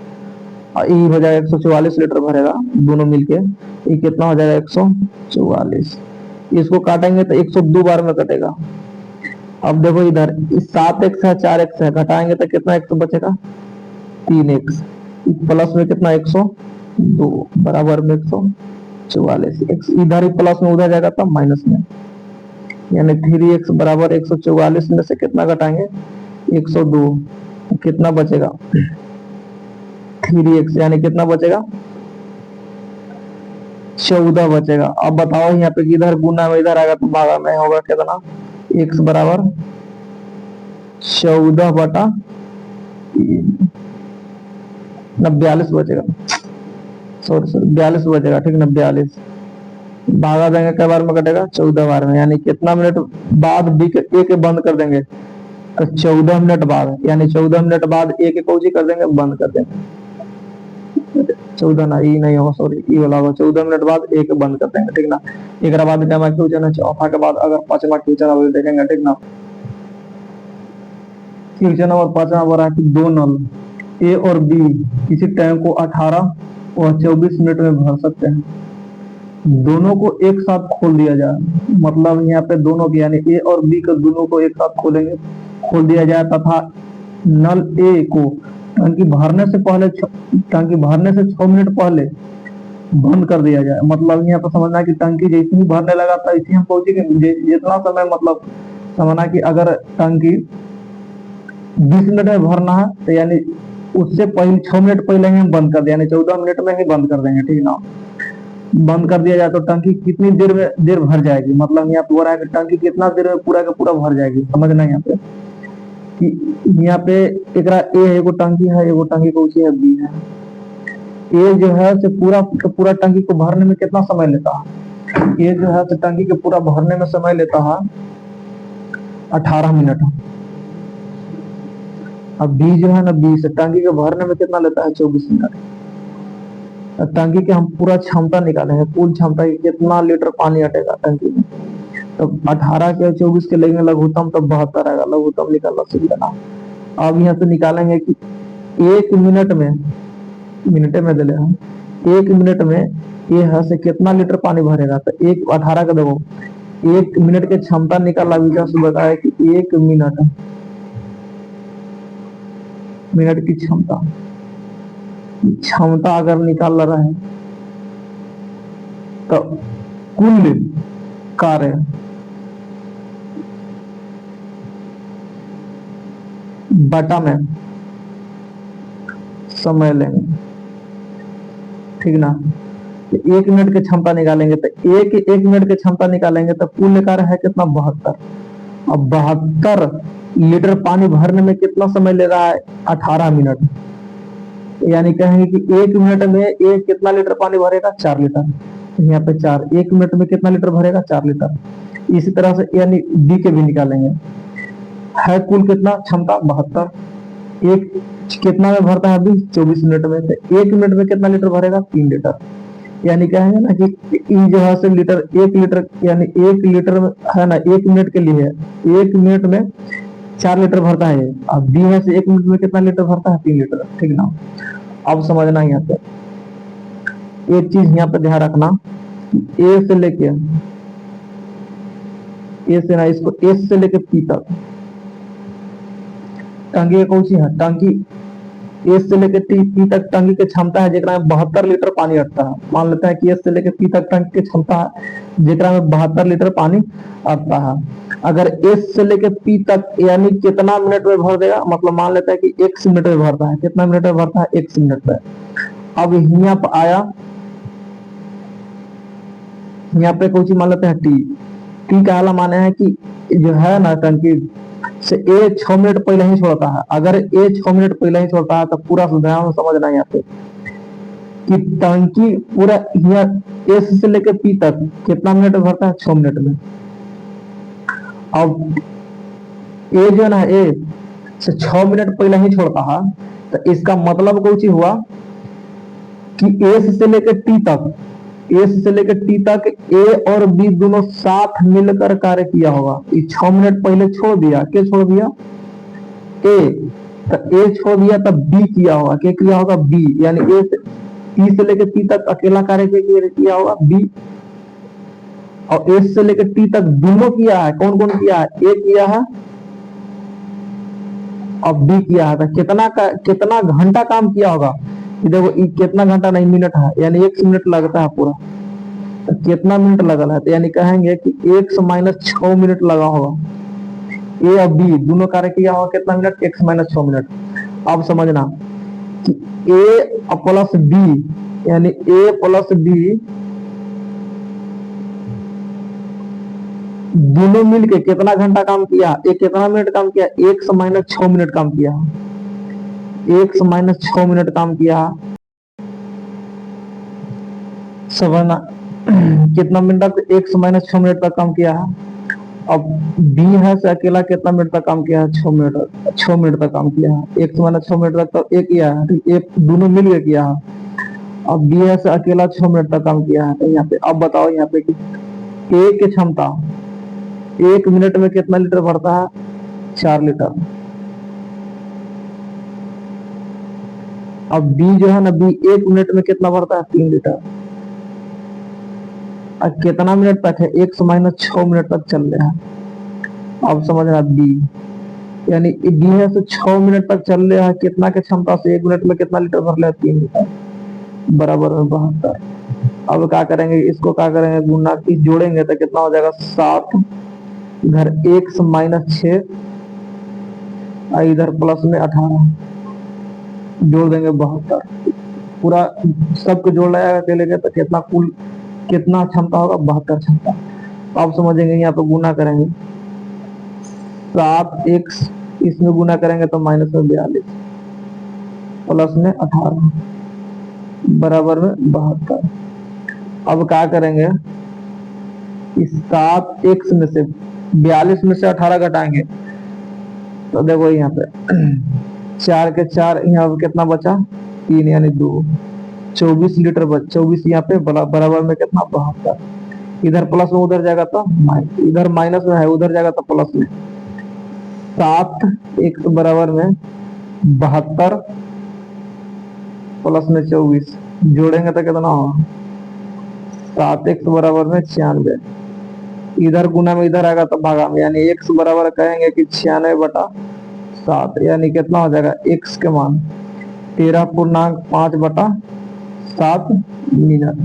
और ये हो जाएगा 144 लीटर भरेगा दोनों मिलके। ये कितना हो जाएगा 144, इसको काटेंगे तो 102 बार में कटेगा। अब देखो इधर 7x है 4x है, घटाएंगे तो कितना x बचेगा 3x, प्लस में कितना 102 बराबर में 144, इधर ही प्लस में उधर जाएगा तब माइनस में, यानी 3x बराबर 144 में से कितना घटाएंगे 102, कितना बचेगा 3x, यानी कितना बचेगा 14 बचेगा। अब बताओ यहाँ पे इधर गुना में इधर आएगा तो भागा में होगा कितना x बराबर 14/3 ना 42 बचेगा, सॉरी 42 बचेगा, ठीक ना 42 भागा देंगे कई बार में कटेगा 14 बार में, यानी कितना मिनट बाद बी के ए के बंद कर देंगे तो 14 मिनट बाद, यानी 14 मिनट बाद ए के कोजी कर देंगे बंद कर देंगे, 14 ना ई नहीं होगा, सॉरी ई वाला होगा, 14 मिनट बाद ए के बंद कर देंगे, ठीक ना। एक बाद क्या क्वेश्चन है चौथा के बाद अगर पांचवा क्वेश्चन देखेंगे, ठीक ना। क्वेश्चन नंबर 5 बोला है कि दो नल ए और बी किसी टैंक को 18 और 24 मिनट में भर सकते हैं, दोनों को एक साथ खोल दिया जाए, मतलब यहाँ पे दोनों की यानी ए और बी को दोनों को एक साथ खोल दिया जाए तथा नल ए को टंकी भरने से 6 मिनट पहले बंद कर दिया जाए। मतलब यहाँ पर समझना कि टंकी जैसे ही भरने लगा था इसी हम पहुंचे कि जितना समय, मतलब समझना कि अगर टंकी 20 मिनट में भरना है तो यानी उससे पहले 6 मिनट पहले ही हम बंद कर दें, यानी 14 मिनट में ही बंद कर देंगे, ठीक ना। बंद कर दिया जाए तो टंकी कितनी देर भर जाएगी, मतलब यहाँ पे हो रहा है कि टंकी कितना देर में पूरा का पूरा भर जाएगी, समझना यहाँ पे कि यहाँ पे एक ए है, एगो टंकी है, एगो टंकी को है बी है। ए जो है से पूरा टंकी को भरने में कितना समय लेता है, ए जो है से टंकी के पूरा भरने में समय लेता है 18 मिनट, अब बी जो है ना बी से टंकी के भरने में कितना लेता है 24 मिनट। टंकी के हम पूरा क्षमता निकालेंगे, कुल क्षमता की कितना लीटर पानी हटेगा टंकी में, तो 18 के 24 के लेंगे लघुत्तम, तब 72 आएगा, लघुत्तम निकालना सीख लेना। अब यहाँ से निकालेंगे कि 1 मिनट में दे ले हम 1 मिनट में ये है से कितना लीटर पानी भरेगा, तो 18 का देखो 1 मिनट के क्षमता निकाला, विकास बताया कि 1 मिनट की क्षमता अगर निकाल रहा है तो कुल कार्य बटा में समय लेंगे, ठीक ना। 1 मिनट की क्षमता निकालेंगे तो एक मिनट की क्षमता निकालेंगे तो कुल कार्य है कितना 72। अब 72 लीटर पानी भरने में कितना समय ले रहा है 18 मिनट, यानी कहेंगे कि 1 मिनट में एक कितना लीटर पानी भरेगा 4 लीटर, तो यहाँ पे 4 1 मिनट में कितना लीटर भरेगा 4 लीटर। इसी तरह से यानी बी के भी निकालेंगे, है कुल कितना क्षमता 72, एक कितना में भरता है अभी 24 मिनट में, तो 1 मिनट में कितना लीटर भरेगा 3 लीटर, यानी कहेंगे ना कि ई जो है से लीटर 1 लीटर, यानी 1 लीटर है ना 1 मिनट के लिए 1 मिनट में 4 लीटर भरता है, अब बी में से 1 मिनट में कितना लीटर भरता है 3 लीटर, ठीक ना। अब समझना यहाँ पे एक चीज यहाँ पे ध्यान रखना, ए से लेके ए से ना इसको एस से लेके पी तक टंकी कौन सी है, टंकी एस से लेके पी तक टंकी की क्षमता है जेकरा में 72 लीटर पानी अटता है। मान लेते हैं कि एस से लेके पी तक टंकी की क्षमता है जेकरा में 72 लीटर पानी अटता है। अगर एस से लेके पी तक यानी कितना मिनट में भर देगा, मतलब मान लेते हैं कि 1 मिनट में भरता है, कितना मिनट में भरता है 1 मिनट में। अब यहाँ पे आया, यहाँ पे कुछ मान लेते हैं टी का आला माने है कि जो है ना टंकी से ए 6 मिनट पहले ही छोड़ता है, अगर ए 6 मिनट पहले ही छोड़ता है तो पूरा ध्यान समझना यहाँ पे कि टंकी पूरा यहाँ एस से लेकर पी तक कितना मिनट में भरता है 6 मिनट में। अब ए जो ना ए से 6 मिनट पहले ही छोड़ता है, तो इसका मतलब कुछ हुआ कि एस से लेकर टी तक ए और बी दोनों साथ मिलकर कार्य किया होगा। 6 मिनट पहले छोड़ दिया, क्या छोड़ दिया ए, तो ए छोड़ दिया तब बी किया होगा, क्या किया होगा बी, यानी ए टी से लेकर टी तक अकेला कार्य किया होगा बी, और एस से लेकर टी तक दोनों किया है। कौन कौन किया है, ए किया है और बी किया है। तो कितना घंटा काम किया होगा, देखो कितना घंटा नहीं मिनट है, यानी 1 मिनट लगता है पूरा, तो कितना मिनट लगा है, तो यानी कहेंगे कि 1 से -6 मिनट लगा होगा। ए और बी दोनों कार्य किया होगा कितना मिनट, 1 से -6 मिनट। अब समझना कि ए प्लस बी यानी ए प्लस बी दोनों मिलके कितना घंटा काम किया, एक कितना मिनट काम किया, 1 - 6 मिनट काम किया, 1 - 6 मिनट काम किया। समझना कितना मिनट तक, 1 - 6 मिनट तक काम किया है। अब बी है से अकेला कितना मिनट तक काम किया है, 6 मिनट तक, 6 मिनट तक काम किया है। 1 - 6 मिनट तक तो एक किया है, एक दोनों मिल के किया है। अब बी है से अकेला 6 मिनट तक काम किया है। तो यहाँ पे अब बताओ यहाँ पे कि ए की क्षमता 1 मिनट में कितना लीटर भरता है, 4 लीटर। अब बी जो है ना, बी 1 मिनट में कितना भरता है, 3 लीटर। अब कितना मिनट तक है, 1 - 6 मिनट तक चल रहा है। अब समझना बी, यानी बी है से 6 मिनट तक चल रहा है, कितना के क्षमता से 1 मिनट में कितना लीटर भर लिया, 3 लीटर, बराबर में 72। अब क्या करेंगे, इसको क्या करेंगे, गुना की जोड़ेंगे तो कितना हो जाएगा, 7 इधर 1 - 6 इधर प्लस में 18, जोड़ देंगे 72। पूरा सबको जोड़ लगाएगा अकेले के तो कितना कुल कितना क्षमता होगा, 72 क्षमता। अब समझेंगे, यहाँ पे गुना करेंगे 7 x इसमें गुना करेंगे तो माइनस में 42 प्लस में 18 बराबर में 72। अब क्या करेंगे, इस 7x में से 42 में से 18 घटाएंगे तो देखो यहाँ पे 4 के 4, यहाँ पे कितना बचा, 3 यानी 2, 24 लीटर 24 यहाँ पे बराबर में कितना, 72। इधर प्लस में उधर जाएगा तो इधर माइनस में है, उधर जाएगा तो प्लस में। 7x बराबर में 72 प्लस में 24, जोड़ेंगे तो कितना होगा, 7x बराबर में 96। इधर गुना में इधर आएगा तो भागा में, यानी x बराबर कहेंगे कि 96/7, यानी कितना हो जाएगा, x के मान 13.5/7 मिनट।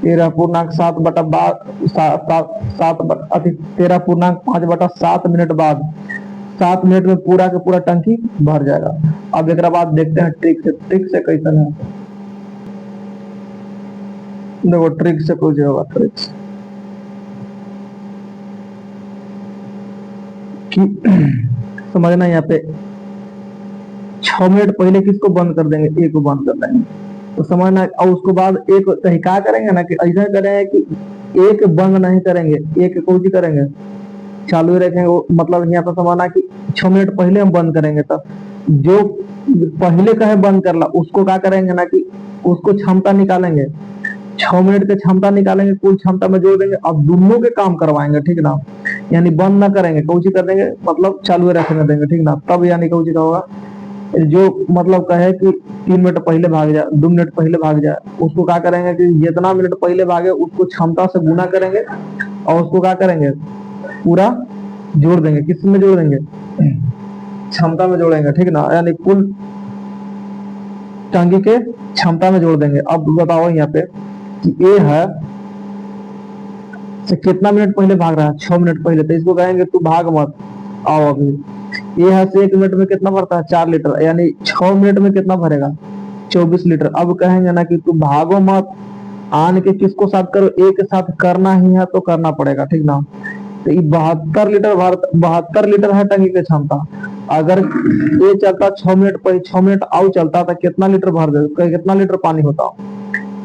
13.5/7 मिनट बाद 7 मिनट में पूरा के पूरा टंकी भर जाएगा। अब एक बाद देखते हैं ट्रिक से कैसे है। देखो ट्रिक से कुछ होगा, ट्रिक से समझना, यहाँ पे 6 मिनट पहले किसको बंद कर देंगे, ए को बंद कर देंगे तो समझना। और उसके बाद एक तरीका करेंगे ना कि ऐसा करेंगे कि एक बंद नहीं करेंगे, एक को करेंगे चालू ही रखेंगे। मतलब यहाँ पे समझना कि 6 मिनट पहले हम बंद करेंगे तो जो पहले कहे बंद करला उसको क्या करेंगे ना कि उसको क्षमता निकालेंगे, 6 मिनट की क्षमता निकालेंगे, कुल क्षमता में जोड़ देंगे। अब दोनों के काम करवाएंगे, ठीक ना, यानी बंद ना करेंगे, कौची कर देंगे, मतलब चालू रखने देंगे, ठीक ना। तब यानी कौची का होगा, जो मतलब कहे कि 3 मिनट पहले भाग जाए, 2 मिनट पहले भाग जाए, उसको क्या करेंगे कि जितना मिनट पहले भागे उसको क्षमता से गुना करेंगे और उसको क्या करेंगे, पूरा जोड़ देंगे। किस में जोड़ देंगे, क्षमता में जोड़ेंगे, ठीक ना, यानी कुल टांगी के क्षमता में जोड़ देंगे। अब बताओ यहाँ पे कि ए है से कितना मिनट पहले भाग रहा है, 6 मिनट पहले, तो इसको कहेंगे तू भाग मत, आओ अभी। ये है से 1 मिनट में कितना भरता है, 4 लीटर, यानी 6 मिनट में कितना भरेगा, 24 लीटर। अब कहेंगे ना कि तू भागो मत, आन के किसको साथ करो, एक साथ करना ही है तो करना पड़ेगा, ठीक ना। तो ये 72 लीटर है टंकी की क्षमता। अगर ये चलता 6 मिनट पहले, 6 मिनट आउ चलता तो कितना लीटर भर दे, कितना लीटर पानी होता,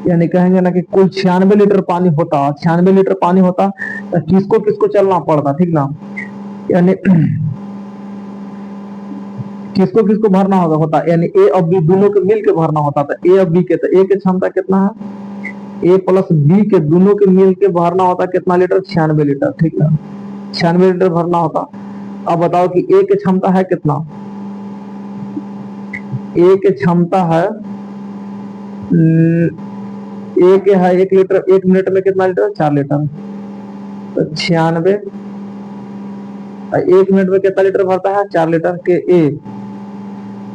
यानी कहेंगे ना कि कुल 96 लीटर पानी होता। 96 लीटर पानी होता तो किसको किसको चलना पड़ता, ठीक ना, यानी किसको किसको भरना होता, यानी ए और बी दोनों के मिल के भरना होता था। ए और बी के, तो ए की क्षमता कितना है, ए प्लस बी के दोनों के मिल के भरना होता कितना लीटर, 96 लीटर, ठीक है, 96 लीटर भरना होता। अब बताओ कि ए की क्षमता है कितना, ए की क्षमता है ए के है 1 लीटर, 1 मिनट में कितना लीटर, 4 लीटर, तो 96 1 मिनट में कितना लीटर भरता है, 4 लीटर के ए।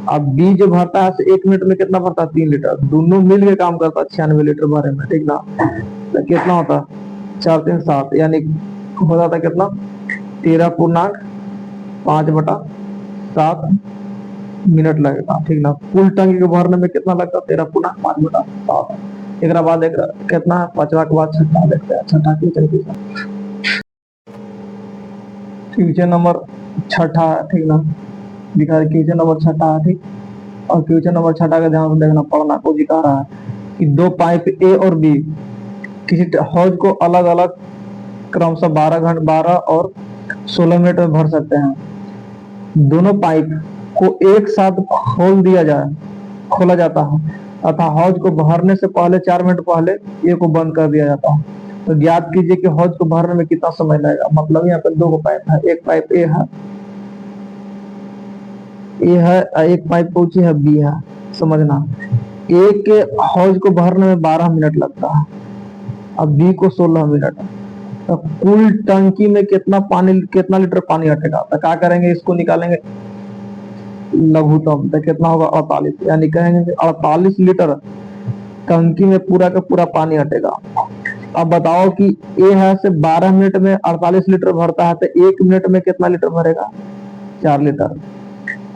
अब बी जो भरता है 1 मिनट में कितना भरता है, 3 लीटर, दोनों मिल के काम करता है 96 लीटर भरे में, ठीक ना। तो कितना होता, 4 3 7, यानी हो जाता कितना, 13.5/7 मिनट लगेगा, ठीक ना। कुल टंकी को भरने में कितना लगता, 13.5/7। एक बाद कितना है, 5वां के बाद छठा देखते हैं, छठा की तरीके से। क्वेश्चन नंबर छठा है, ठीक ना, दिखा रहे क्वेश्चन नंबर छठा है, ठीक। और क्वेश्चन नंबर छठा का ध्यान से देखना, पढ़ना को दिखा रहा है कि दो पाइप ए और बी किसी हौज को अलग अलग क्रमशः 12 और 16 मिनट में भर सकते हैं। दोनों पाइप को एक साथ खोला जाता है तथा हौज को भरने से पहले 4 मिनट पहले ए को बंद कर दिया जाता है। तो ज्ञात कीजिए कि हौज को भरने में कितना समय लगेगा। मतलब यहाँ पे दो पाइप है, एक पाइप ए है, एक पाइप पहुंची है बी है। समझना, ए के हौज को भरने में 12 मिनट लगता है, अब बी को 16 मिनट। तो कुल टंकी में कितना लीटर पानी हटेगा। तो क्या करेंगे, इसको निकालेंगे लघुत्तम। तो कितना होगा 48, यानी कहेंगे 48 लीटर टंकी में पूरा का पूरा पानी हटेगा। अब बताओ कि ए है से 12 मिनट में 48 लीटर भरता है, तो 1 मिनट में कितना लीटर भरेगा, 4 लीटर।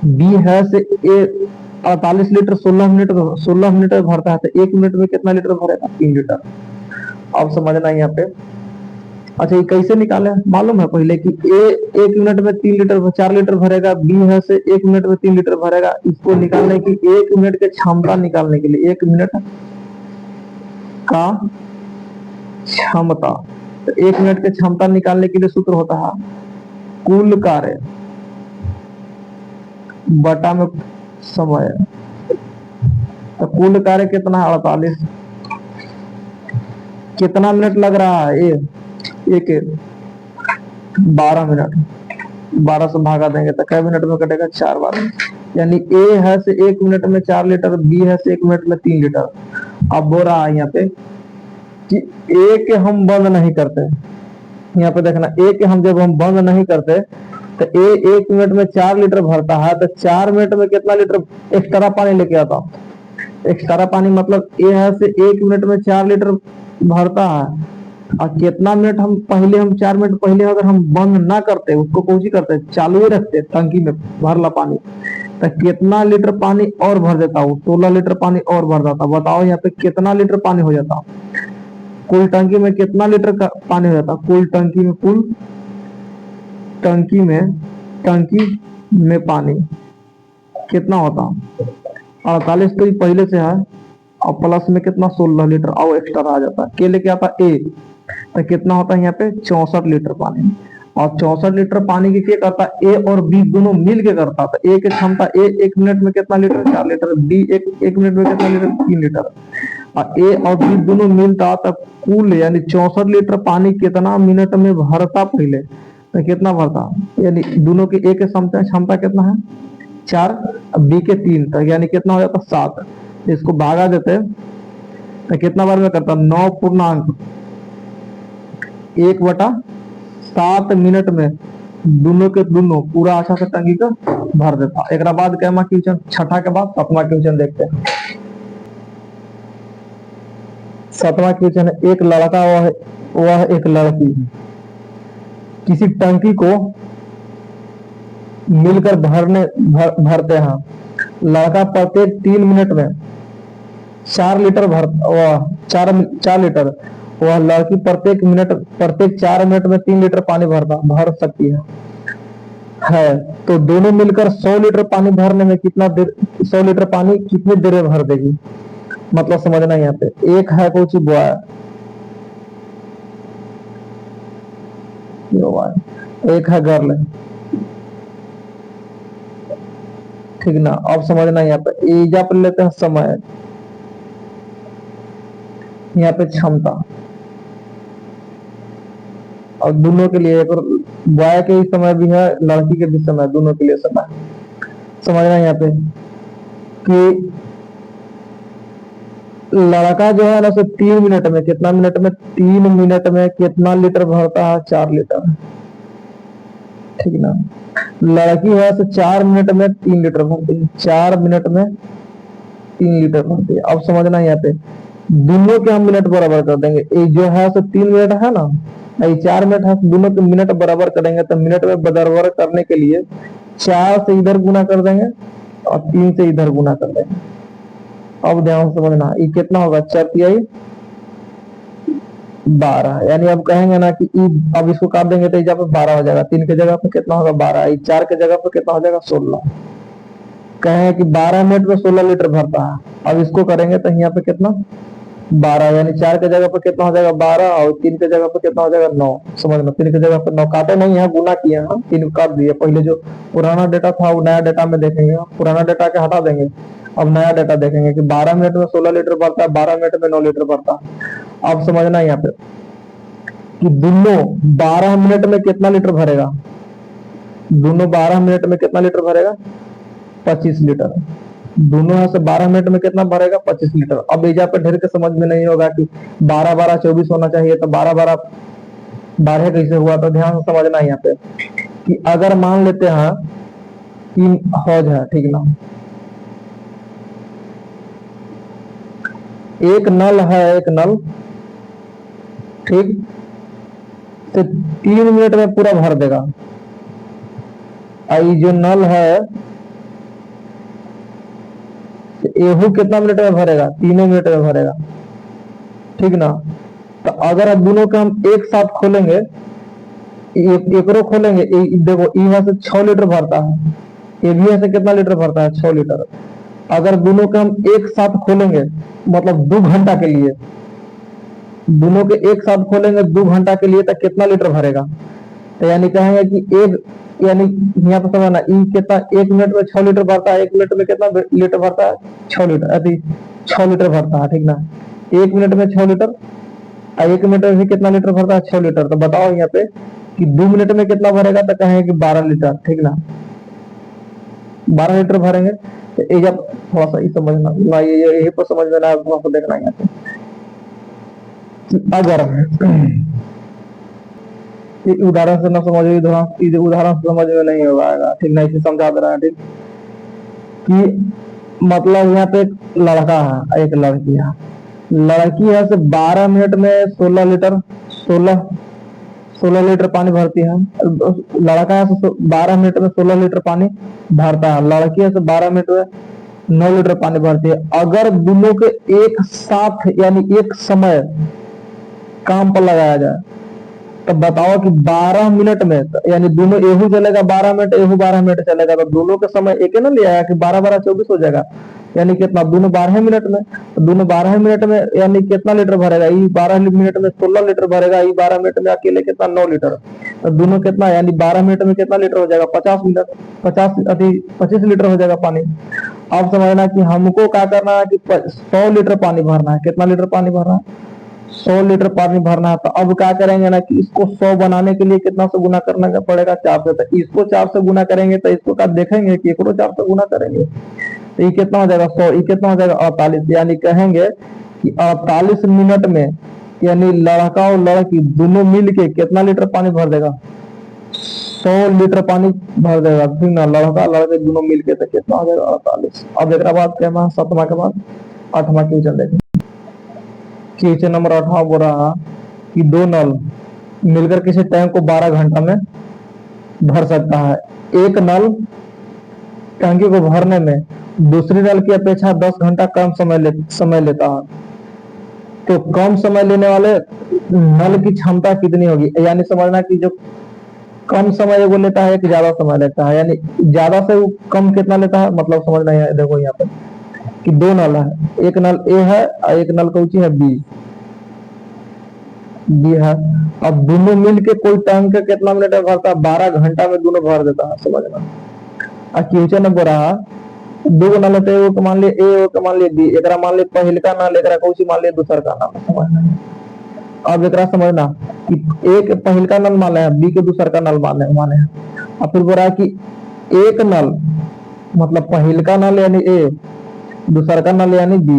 बी है से ए 48 लीटर 16 मिनट में भरता है, तो 1 मिनट में कितना लीटर भरेगा, 3 लीटर। अब समझना यहाँ पे। अच्छा, ये कैसे निकाले मालूम है पहले कि ए 1 मिनट में 3 लीटर 4 लीटर भरेगा, बी है से 1 मिनट में 3 लीटर भरेगा। इसको निकालने की 1 मिनट की क्षमता निकालने के लिए 1 मिनट का क्षमता, तो 1 मिनट की क्षमता निकालने के लिए सूत्र होता है कुल कार्य बटा में समय। तो कुल कार्य कितना है 48, कितना मिनट लग रहा है एक 12 मिनट, 12 से भागा देंगे तो कै मिनट में कटेगा, 4 बार। यानी ए है से 1 मिनट में 4 लीटर, बी है से 1 मिनट में 3 लीटर। अब बोल रहा है यहाँ पे कि ए के हम बंद नहीं करते। यहाँ पे देखना, ए के हम जब हम बंद नहीं करते तो ए 1 मिनट में 4 लीटर भरता है, तो 4 मिनट में कितना लीटर एक्स्ट्रा पानी लेके आता। एक्स्ट्रा पानी मतलब ए है से 1 मिनट में 4 लीटर भरता है, और कितना मिनट हम 4 मिनट पहले अगर हम बंद ना करते, उसको कोशिश करते चालू ही रखते टंकी में भरला पानी, तो कितना लीटर पानी और भर देता हूँ, 16 लीटर पानी और भर देता। बताओ यहाँ पे कितना लीटर पानी हो जाता, कुल टंकी में कितना लीटर का पानी हो जाता। कुल टंकी में पानी कितना होता, 48 तो पहले से है, और प्लस में कितना 16 लीटर और एक्स्ट्रा आ जाता है। के लेके आता ए, तो कितना होता है यहाँ पे 64 लीटर पानी। और 64 लीटर पानी के करता ए और बी दोनों मिल के करता। तो ए की क्षमता, ए 1 मिनट में कितना लीटर, 4 लीटर, बी एक मिनट में कितना लीटर, 3 लीटर। और ए और बी दोनों मिलता तब कुल यानी 64 लीटर पानी कितना मिनट में भरता पहले, तो कितना भरता, यानी दोनों की ए के क्षमता कितना है 4, बी के 3, तो यानी कितना हो जाता 7। इसको भागा देते तो कितना बार में करता, 9.1/7 मिनट में दोनों के दोनों पूरा अच्छा से टंकी का भर देता। एक बाद कैमा क्वेश्चन, छठा के बाद 7वां क्वेश्चन देखते हैं। 7वां क्वेश्चन है, एक लड़का वह एक लड़की किसी टंकी को मिलकर भरते हैं। लड़का प्रत्येक 3 मिनट में 4 लीटर चार लीटर, वह लड़की प्रत्येक 4 मिनट में 3 लीटर पानी भर सकती है। तो दोनों मिलकर 100 लीटर पानी भरने में 100 लीटर पानी कितनी देर में भर देगी। मतलब समझना, यहाँ पे एक है कुछ बॉय, एक है गर्ल, ठीक ना। अब समझना, यहाँ पे एजा पर लेते हैं समय, यहाँ पे क्षमता, और दोनों के लिए बॉय के भी समय भी है, लड़की के भी समय, दोनों के लिए समय। समझना यहाँ पे कि लड़का जो है ना, 3 मिनट में कितना, 3 मिनट में कितना लीटर भरता है, 4 लीटर, ठीक ना। लड़की है 4 मिनट में 3 लीटर भरती है, 4 मिनट में 3 लीटर भरती है। अब समझना, यहाँ पे दोनों के हम मिनट बराबर कर देंगे। ये जो है 3 मिनट है ना, ये 4 मिनट है, दोनों के मिनट बराबर करेंगे। तो मिनट में बराबर करने के लिए 4 से इधर गुना कर देंगे और 3 से इधर गुना कर देंगे। अब ध्यान समझना, ये कितना होगा, 4 तिहाई 12, यानी अब कहेंगे ना कि ई, अब इसको काट देंगे तो यहाँ पे 12 हो जाएगा, 3 के जगह पे कितना होगा 12, 4 के जगह पे कितना हो जाएगा 16। कहें कि 12 मिनट में 16 लीटर भरता है। अब इसको करेंगे तो यहाँ पे कितना 12, यानी 4 के जगह पे कितना हो जाएगा 12 और 3 के जगह पे कितना हो जाएगा 9। समझ लो 3 के जगह पे 9 काटे नहीं है, गुना किए हैं, 3 काट दिए। पहले जो पुराना डेटा था वो नया डेटा में देखेंगे, पुराना डेटा के हटा देंगे, अब नया डेटा देखेंगे कि 12 मिनट में 16 लीटर भरता है, 12 मिनट में 9 लीटर भरता है। अब समझना यहाँ पे कि दोनों 12 मिनट में कितना लीटर भरेगा, दोनों 12 मिनट में कितना लीटर भरेगा 25 लीटर। दोनों यहाँ से 12 मिनट में कितना भरेगा 25 लीटर। अब यहाँ पे ढेर के समझ में नहीं होगा कि 12 12 24 होना चाहिए, तो 12 12 12 कैसे हुआ। तो ध्यान से समझना यहाँ पे कि अगर मान लेते हैं कि हौज है, ठीक ना, एक नल है, एक नल, ठीक, तो 3 मिनट में पूरा भर देगा। ये जो नल है एहू कितना मिनट में भरेगा 3 मिनट में भरेगा, ठीक ना। तो अगर अब दोनों के हम एक साथ खोलेंगे, एकरो खोलेंगे, देखो यहाँ से 6 लीटर भरता है, ये भी ऐसे कितना लीटर भरता है 6 लीटर। अगर दोनों के हम एक साथ खोलेंगे मतलब 2 घंटा के लिए, दोनों के एक साथ खोलेंगे 2 घंटा के लिए, तो कितना लीटर भरेगा। तो यानी कहेंगे कि एक, यानी यहाँ पर समझना ई कितना 1 मिनट में 6 लीटर भरता है, 1 मिनट में कितना लीटर भरता है 6 लीटर, अभी 6 लीटर भरता है, ठीक ना। 1 मिनट में 6 लीटर और 1 मिनट में भी कितना लीटर भरता है 6 लीटर। तो बताओ यहाँ पे कि 2 मिनट में कितना भरेगा, तो कहेंगे कि 12 लीटर, ठीक ना, 12 लीटर भरेंगे। तो ये जब थोड़ा सा समझना ना, ये यही पर समझ में ना, थोड़ा सा देखना यहाँ पे। अगर उदाहरण से ना समझो, उदाहरण से समझ में नहीं होगा, ठीक ना, इसे समझा दे रहा है, ठीक, कि मतलब यहाँ पे एक लड़का है, एक लड़की है, लड़की है से 12 मिनट में 16 लीटर 16 लीटर पानी भरती है। लड़का है से 12 मिनट में 16 लीटर पानी भरता है, लड़की है से 12 मिनट में 9 लीटर पानी भरती है। अगर दोनों के एक साथ यानी एक समय काम पर लगाया जाए, तो बताओ कि 12 मिनट में, यानी दोनों एहू चलेगा 12 मिनट, एहू 12 मिनट चलेगा, तो दोनों के समय एक ना ले आया कि 12 12 24 हो जाएगा, यानी कितना दोनों 12 मिनट में। तो दोनों 12 मिनट में यानी कितना लीटर भरेगा, ये 12 मिनट में 16 लीटर भरेगा, ये 12 मिनट में अकेले कितना 9 लीटर। तो दोनों कितना, यानी 12 मिनट में कितना लीटर हो जाएगा 50 लीटर, 25 लीटर हो जाएगा पानी। अब समझना कि हमको क्या करना है कि 100 लीटर पानी भरना है। कितना लीटर पानी भरना है 100 लीटर पानी भरना है। तो अब क्या करेंगे ना कि इसको 100 बनाने के लिए कितना से गुना करना पड़ेगा 4 से। तो इसको 4 से गुना करेंगे तो इसको क्या देखेंगे कि इसको 4 से गुना करेंगे, तो ये कितना हो जाएगा 100, ये कितना हो जाएगा 48। यानी कहेंगे कि 48 मिनट में यानी लड़का और लड़की दोनों मिल के कितना लीटर पानी भर देगा 100 लीटर पानी भर देगा, ठीक ना। लड़का लड़के दोनों मिल के तो कितना हो जाएगा 48। अब एक बाद क्या 7वां के बाद 8वां क्वेश्चन देखें। क्वेश्चन नंबर 8 बोल रहा कि 2 नल मिलकर किसी टैंक को 12 घंटा में भर सकता है। एक नल टंकी को भरने में दूसरी नल की अपेक्षा 10 घंटा कम समय लेता है, तो कम समय लेने वाले नल की क्षमता कितनी होगी। यानी समझना कि जो कम समय वो लेता है, एक ज्यादा समय लेता है, यानी ज्यादा से वो कम कितना लेता है, मतलब समझना है। देखो यहाँ पे कि 2 नल है, एक नल ए है और एक नल कौन सी है बी है। अब दोनों मिलके कोई टैंक कितना मिनट में भरता है 12 घंटा में दोनों भर देता है, समझना। और क्वेश्चन नंबर रहा 2 नल होते हैं, एक मान लिए ए, एक मान लिए बी, एक मान लिए पहल का नल, एक कौन सी मान लिए दूसर का नल, समझना। अब एक समझना कि एक पहल का नल माने हैं, बी के दूसर का नल माने हैं। और फिर बोल रहा है कि एक नल मतलब पहल का नल यानी ए, दूसर का नल यानी बी।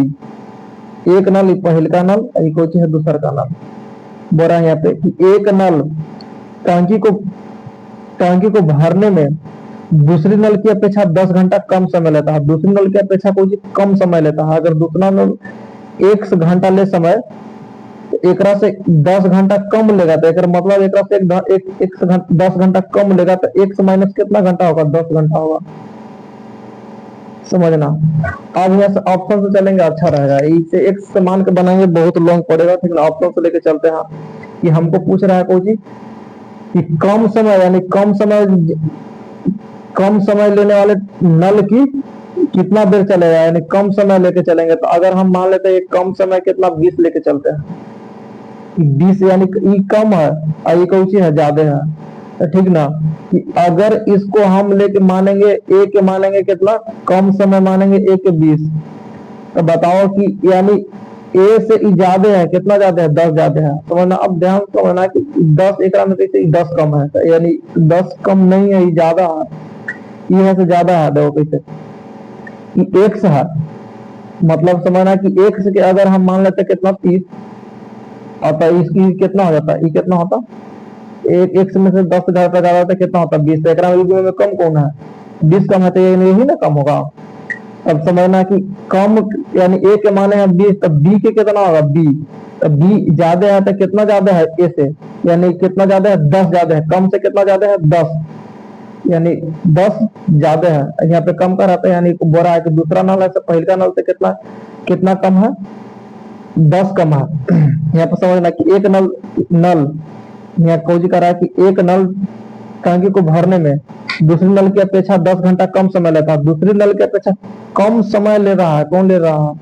एक नल पहल का नल, कौन है दूसर का नल। बोल रहा है यहाँ पे कि एक नल टंकी को भरने में दूसरी नल की अपेक्षा 10 घंटा कम समय लेता है। दूसरी नल की अपेक्षा कोई कम समय लेता है। अगर दूसरा नल 1 घंटा ले समय, तो एक से 10 घंटा कम लेगा, तो एक मतलब एक से 10 घंटा कम लेगा, तो 1 से माइनस कितना घंटा होगा 10 घंटा होगा। समझना। अब यहाँ से ऑप्शन से चलेंगे अच्छा रहेगा, इसे एक से मान के बनाएंगे बहुत लॉन्ग पड़ेगा, ठीक ना। ऑप्शन से लेके चलते हैं कि हमको पूछ रहा है कोई जी कि कम समय यानी कम समय लेने वाले नल की कितना देर चलेगा, यानी कम समय लेके चलेंगे। तो अगर हम मान लेते हैं कम समय कितना 20 लेके चलते हैं, 20 यानी ये कम है और ये कौन सी है ज्यादा है, तो ठीक ना। कि अगर इसको हम लेके मानेंगे ए के मानेंगे कितना कम समय मानेंगे ए के 20, तो बताओ कि यानी ए से ई ज्यादा है, कितना ज्यादा है 10 ज्यादा है। तो वरना अब ध्यान समझना कि 10 एक में कैसे 10 कम है, तो यानी 10 कम नहीं है, ये ज्यादा है, ये से ज्यादा है। देखो कैसे कि एक्स है, मतलब समझना कि एक्स के अगर हम मान लेते कितना 30 आता है, इसकी कितना हो जाता है, ये कितना होता एक एक्स में से 10 ज्यादा होता है कितना होता है 20। तो एक में कम कौन है 20 कम है, तो यही ना कम होगा। अब समझना कि कम यानी ए के माने हैं 20, तो बी के कितना होगा बी, तो बी ज्यादा है तो कितना ज्यादा है ए से, यानी कितना ज्यादा है 10 ज्यादा है, कम से कितना ज्यादा है 10, यानी 10 ज्यादा है। यहाँ पे कम का रहता है, यानी बोल रहा है कि दूसरा नल है तो पहले नल से कितना कितना कम है 10 कम है। यहाँ पे समझना कि एक नल नल यहाँ खोज कर रहा है कि एक नल टांकी को भरने में दूसरी नल की अपेक्षा 10 घंटा कम समय लेता है, दूसरी नल की अपेक्षा कम समय ले रहा है। कौन ले रहा है,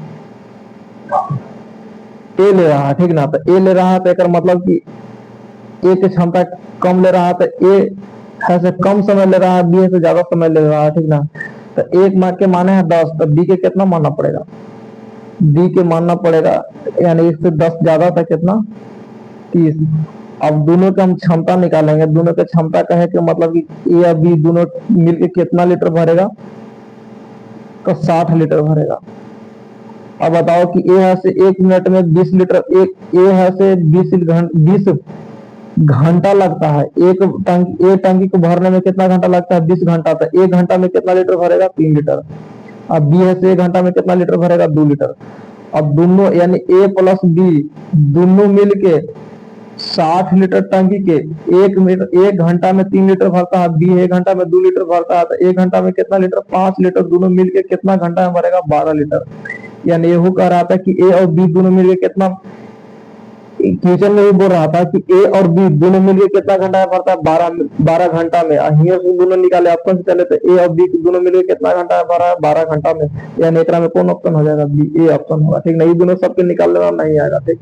ए ले रहा है, ठीक ना। तो ए ले रहा है तो एक मतलब कि ए की क्षमता कम ले रहा है, तो ए से कम समय ले रहा है, बी से ज्यादा समय ले रहा है, ठीक ना। तो एक के माने हैं 10, तो बी के कितना मानना पड़ेगा, बी के मानना पड़ेगा यानी इससे 10 ज्यादा था कितना 30। अब दोनों का हम क्षमता निकालेंगे, दोनों की क्षमता का है कि मतलब कि ए और बी दोनों मिलके कितना लीटर भरेगा, तो 60 लीटर भरेगा। अब बताओ कि ए है से 1 मिनट में 20 लीटर, एक ए है से 20 घंटा लगता है, एक टंकी को भरने में कितना घंटा लगता है 20 घंटा। तो 1 घंटा में कितना लीटर भरेगा 3 लीटर। अब बी है से 1 घंटा में कितना लीटर भरेगा 2 लीटर। अब दोनों यानी ए प्लस बी दोनों मिलके 60 लीटर टंकी के 1 घंटा में 3 लीटर भरता है, बी 1 घंटा में 2 लीटर भरता है। तो 1 घंटा में कितना लीटर 5 लीटर, दोनों मिलके कितना घंटा में भरेगा 12 लीटर। यानी यही कह रहा था कि ए और बी दोनों मिलके कितना, क्वेश्चन में भी बोल रहा था कि ए और बी दोनों मिलके कितना घंटा में भरता है 12 घंटा में। हियर से दोनों निकाले ऑप्शन से चले, तो ए और बी दोनों मिलके कितना घंटा में भरा है 12 घंटा में। यानी एकरा में कौन ऑप्शन हो जाएगा बी, ए ऑप्शन होगा, ठीक नहीं। दोनों सबके निकालने वाला नहीं आएगा, ठीक।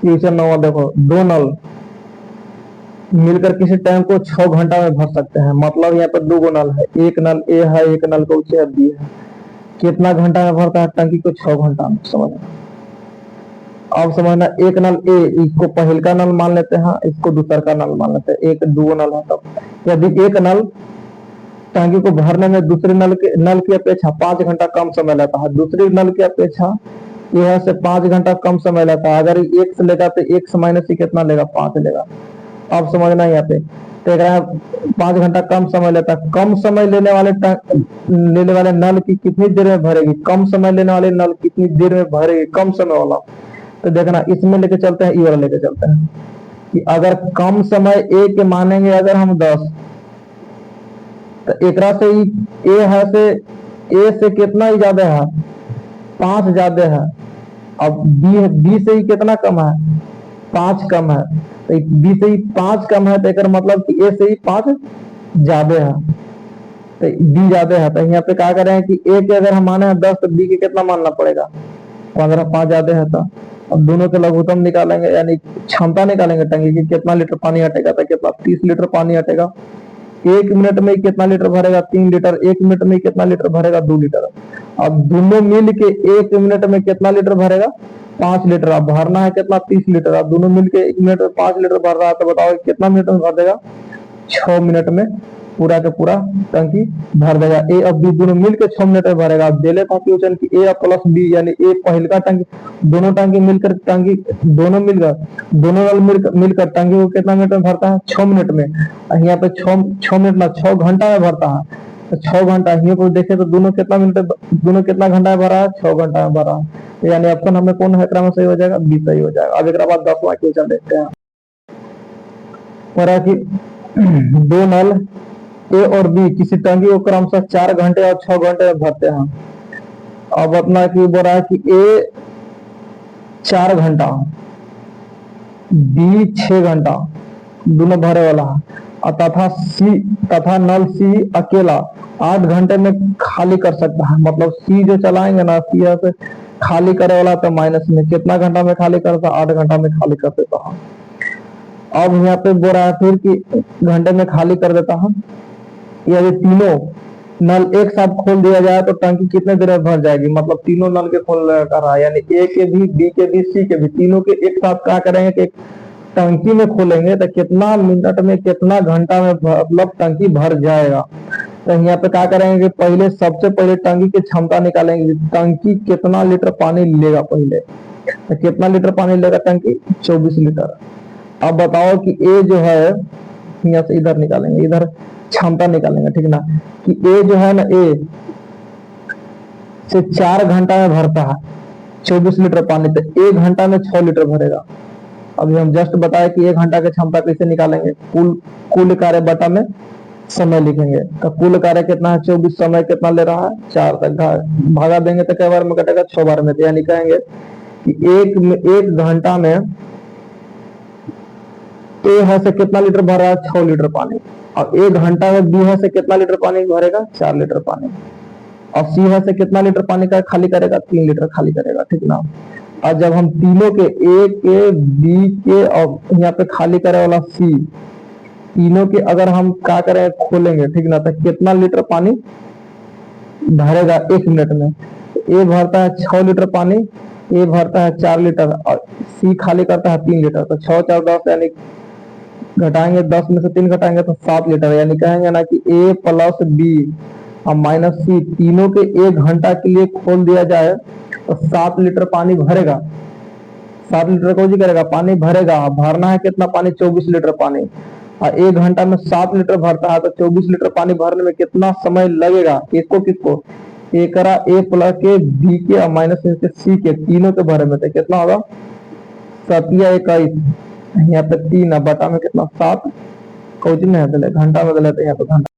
क्वेश्चन 9 देखो, दो नल मिलकर किसी टैंक को 6 घंटा में भर सकते हैं। मतलब यहाँ पर 2 नल है, एक नल ए है, एक नल को है बी है। कितना घंटा में भरता है टंकी को 6 घंटा में, समझना। अब समझना एक नल ए, इसको पहल का नल मान लेते हैं, इसको दूसरा का नल मान लेते हैं, एक 2 नल है। तब यदि एक नल टंकी को भरने में दूसरे नल की अपेक्षा 5 घंटा कम समय लेता है, दूसरी नल की अपेक्षा यह से 5 घंटा कम समय लेता है। अगर एक से लेगा तो एक माइनस से कितना लेगा 5 लेगा। अब समझना यहाँ पे तो 5 घंटा कम समय लेता है। कम समय लेने वाले नल की कितनी देर में भरेगी, कम समय लेने वाले नल कितनी देर में भरेगी कम समय वाला। तो देखना इसमें लेके चलते हैं, ये वाला लेके चलते हैं कि अगर कम समय ए के मानेंगे अगर हम 10, तो एकरा से ए है से ए से कितना ही ज्यादा है 5 ज्यादा है। अब बी से ही कितना कम है 5 कम है, तो बी से ही 5 कम है, तो एक मतलब कि ए से ही 5 ज्यादा है, तो बी ज्यादा है। तो यहाँ पे क्या करें कि ए के अगर हम माने हैं 10, तो बी के कितना मानना पड़ेगा 15, 5 ज्यादा है। तो अब दोनों के लघुत्तम निकालेंगे, यानी क्षमता निकालेंगे टंकी की, कितना लीटर पानी हटेगा, तो कितना 30 लीटर पानी हटेगा। 1 मिनट में कितना लीटर भरेगा 3 लीटर, 1 मिनट में कितना लीटर भरेगा 2 लीटर। अब दोनों मिल के 1 मिनट में कितना लीटर भरेगा 5 लीटर। अब भरना है कितना 30 लीटर। अब दोनों मिलके 1 मिनट में 5 लीटर भर रहा है, तो बताओ कितना मिनट में भर देगा 6 मिनट में पूरा का पूरा टंकी भर देगा। ए और बी दोनों मिलकर 6 मिनट में भरेगा। अब देले था क्वेश्चन कि ए प्लस बी यानी ए पहल का टंकी, दोनों टंकी मिलकर दोनों नल मिलकर टंकी को कितना मिनट में भरता है 6 मिनट में। यहाँ पे 6 मिनट ना 6 घंटा में भरता है, तो 6 घंटा यहाँ को देखे तो दोनों कितना घंटा में भरा है 6 घंटा में भरा है। तो यानी ऑप्शन हमें कौन है में सही हो जाएगा बी सही हो जाएगा। अब एक बाद 10वां क्वेश्चन देखते हैं। कि 2 नल ए और बी किसी टंकी को क्रमशः 4 घंटे और 6 घंटे में भरते हैं। अब अपना की बोल रहा है कि ए 4 घंटा, बी 6 घंटा दोनों भरे वाला है, और तथा नल सी अकेला 8 घंटे में खाली कर सकता है। मतलब सी जो चलाएंगे ना, सी यहाँ पे खाली करे वाला तो माइनस में कितना घंटा में खाली करता है, 8 घंटा में खाली कर देता है। अब यहाँ पे बोल रहा है फिर कि घंटे में खाली कर देता है। यदि तीनों नल एक साथ खोल दिया जाए तो टंकी कितने देर में भर जाएगी। मतलब तीनों नल के खोल कर रहा है, यानी ए के भी, बी के भी, सी के भी, तीनों के एक साथ क्या करेंगे कि टंकी में खोलेंगे तो कितना मिनट में, कितना घंटा में मतलब टंकी भर जाएगा। तो यहाँ पे क्या करेंगे कि पहले सबसे पहले टंकी की क्षमता निकालेंगे, टंकी कितना लीटर पानी लेगा। पहले तो कितना लीटर पानी लेगा टंकी, 24 लीटर। अब बताओ कि ए जो है, यहाँ से इधर निकालेंगे, इधर क्षमता निकालेंगे, ठीक ना, कि ए जो है ना, ए से 4 घंटा में भरता है 24 लीटर पानी, तो 1 घंटा में 6 लीटर भरेगा। अभी हम जस्ट बताए कि 1 घंटा की क्षमता कैसे निकालेंगे, कुल कार्य बटा में समय लिखेंगे। तो कुल कार्य कितना है 24, समय कितना ले रहा है 4, तक भागा देंगे तो कई बार में कटेगा, 6 बार में। तो यानी कहेंगे कि 1 घंटा में ए है से कितना लीटर भर रहा है, 6 लीटर पानी, और 1 घंटा में बी है से कितना लीटर पानी भरेगा, 4 लीटर पानी, और सी है से कितना लीटर पानी का खाली करेगा, 3 लीटर खाली करेगा, ठीक ना। और जब हम तीनों के, ए के, बी के और यहाँ पे खाली करे वाला सी, तीनों के अगर हम क्या करें खोलेंगे, ठीक ना, तो कितना लीटर पानी भरेगा 1 मिनट में। ए भरता है 6 लीटर पानी, ए भरता है 4 लीटर, और सी खाली करता है 3 लीटर। तो 6 4 10, यानी घटाएंगे 10 में से 3 घटाएंगे तो 7 लीटर। यानी कहेंगे ना कि ए प्लस बी और माइनस सी तीनों के 1 घंटा के लिए खोल दिया जाए तो 7 लीटर पानी भरेगा। 7 लीटर को जी करेगा, पानी भरेगा। भरना है कितना पानी, 24 लीटर पानी, और 1 घंटा में 7 लीटर भरता है, तो 24 लीटर पानी भरने में कितना समय लगेगा। किसको किसको, ए करा, ए प्लस के, बी के और माइनस के, सी के, तीनों के भरे में तो कितना होगा 7 या 21, यहाँ पे 3 बटा में कितना 7, कोई नहीं है, घंटा में गलत है यहाँ पे घंटा।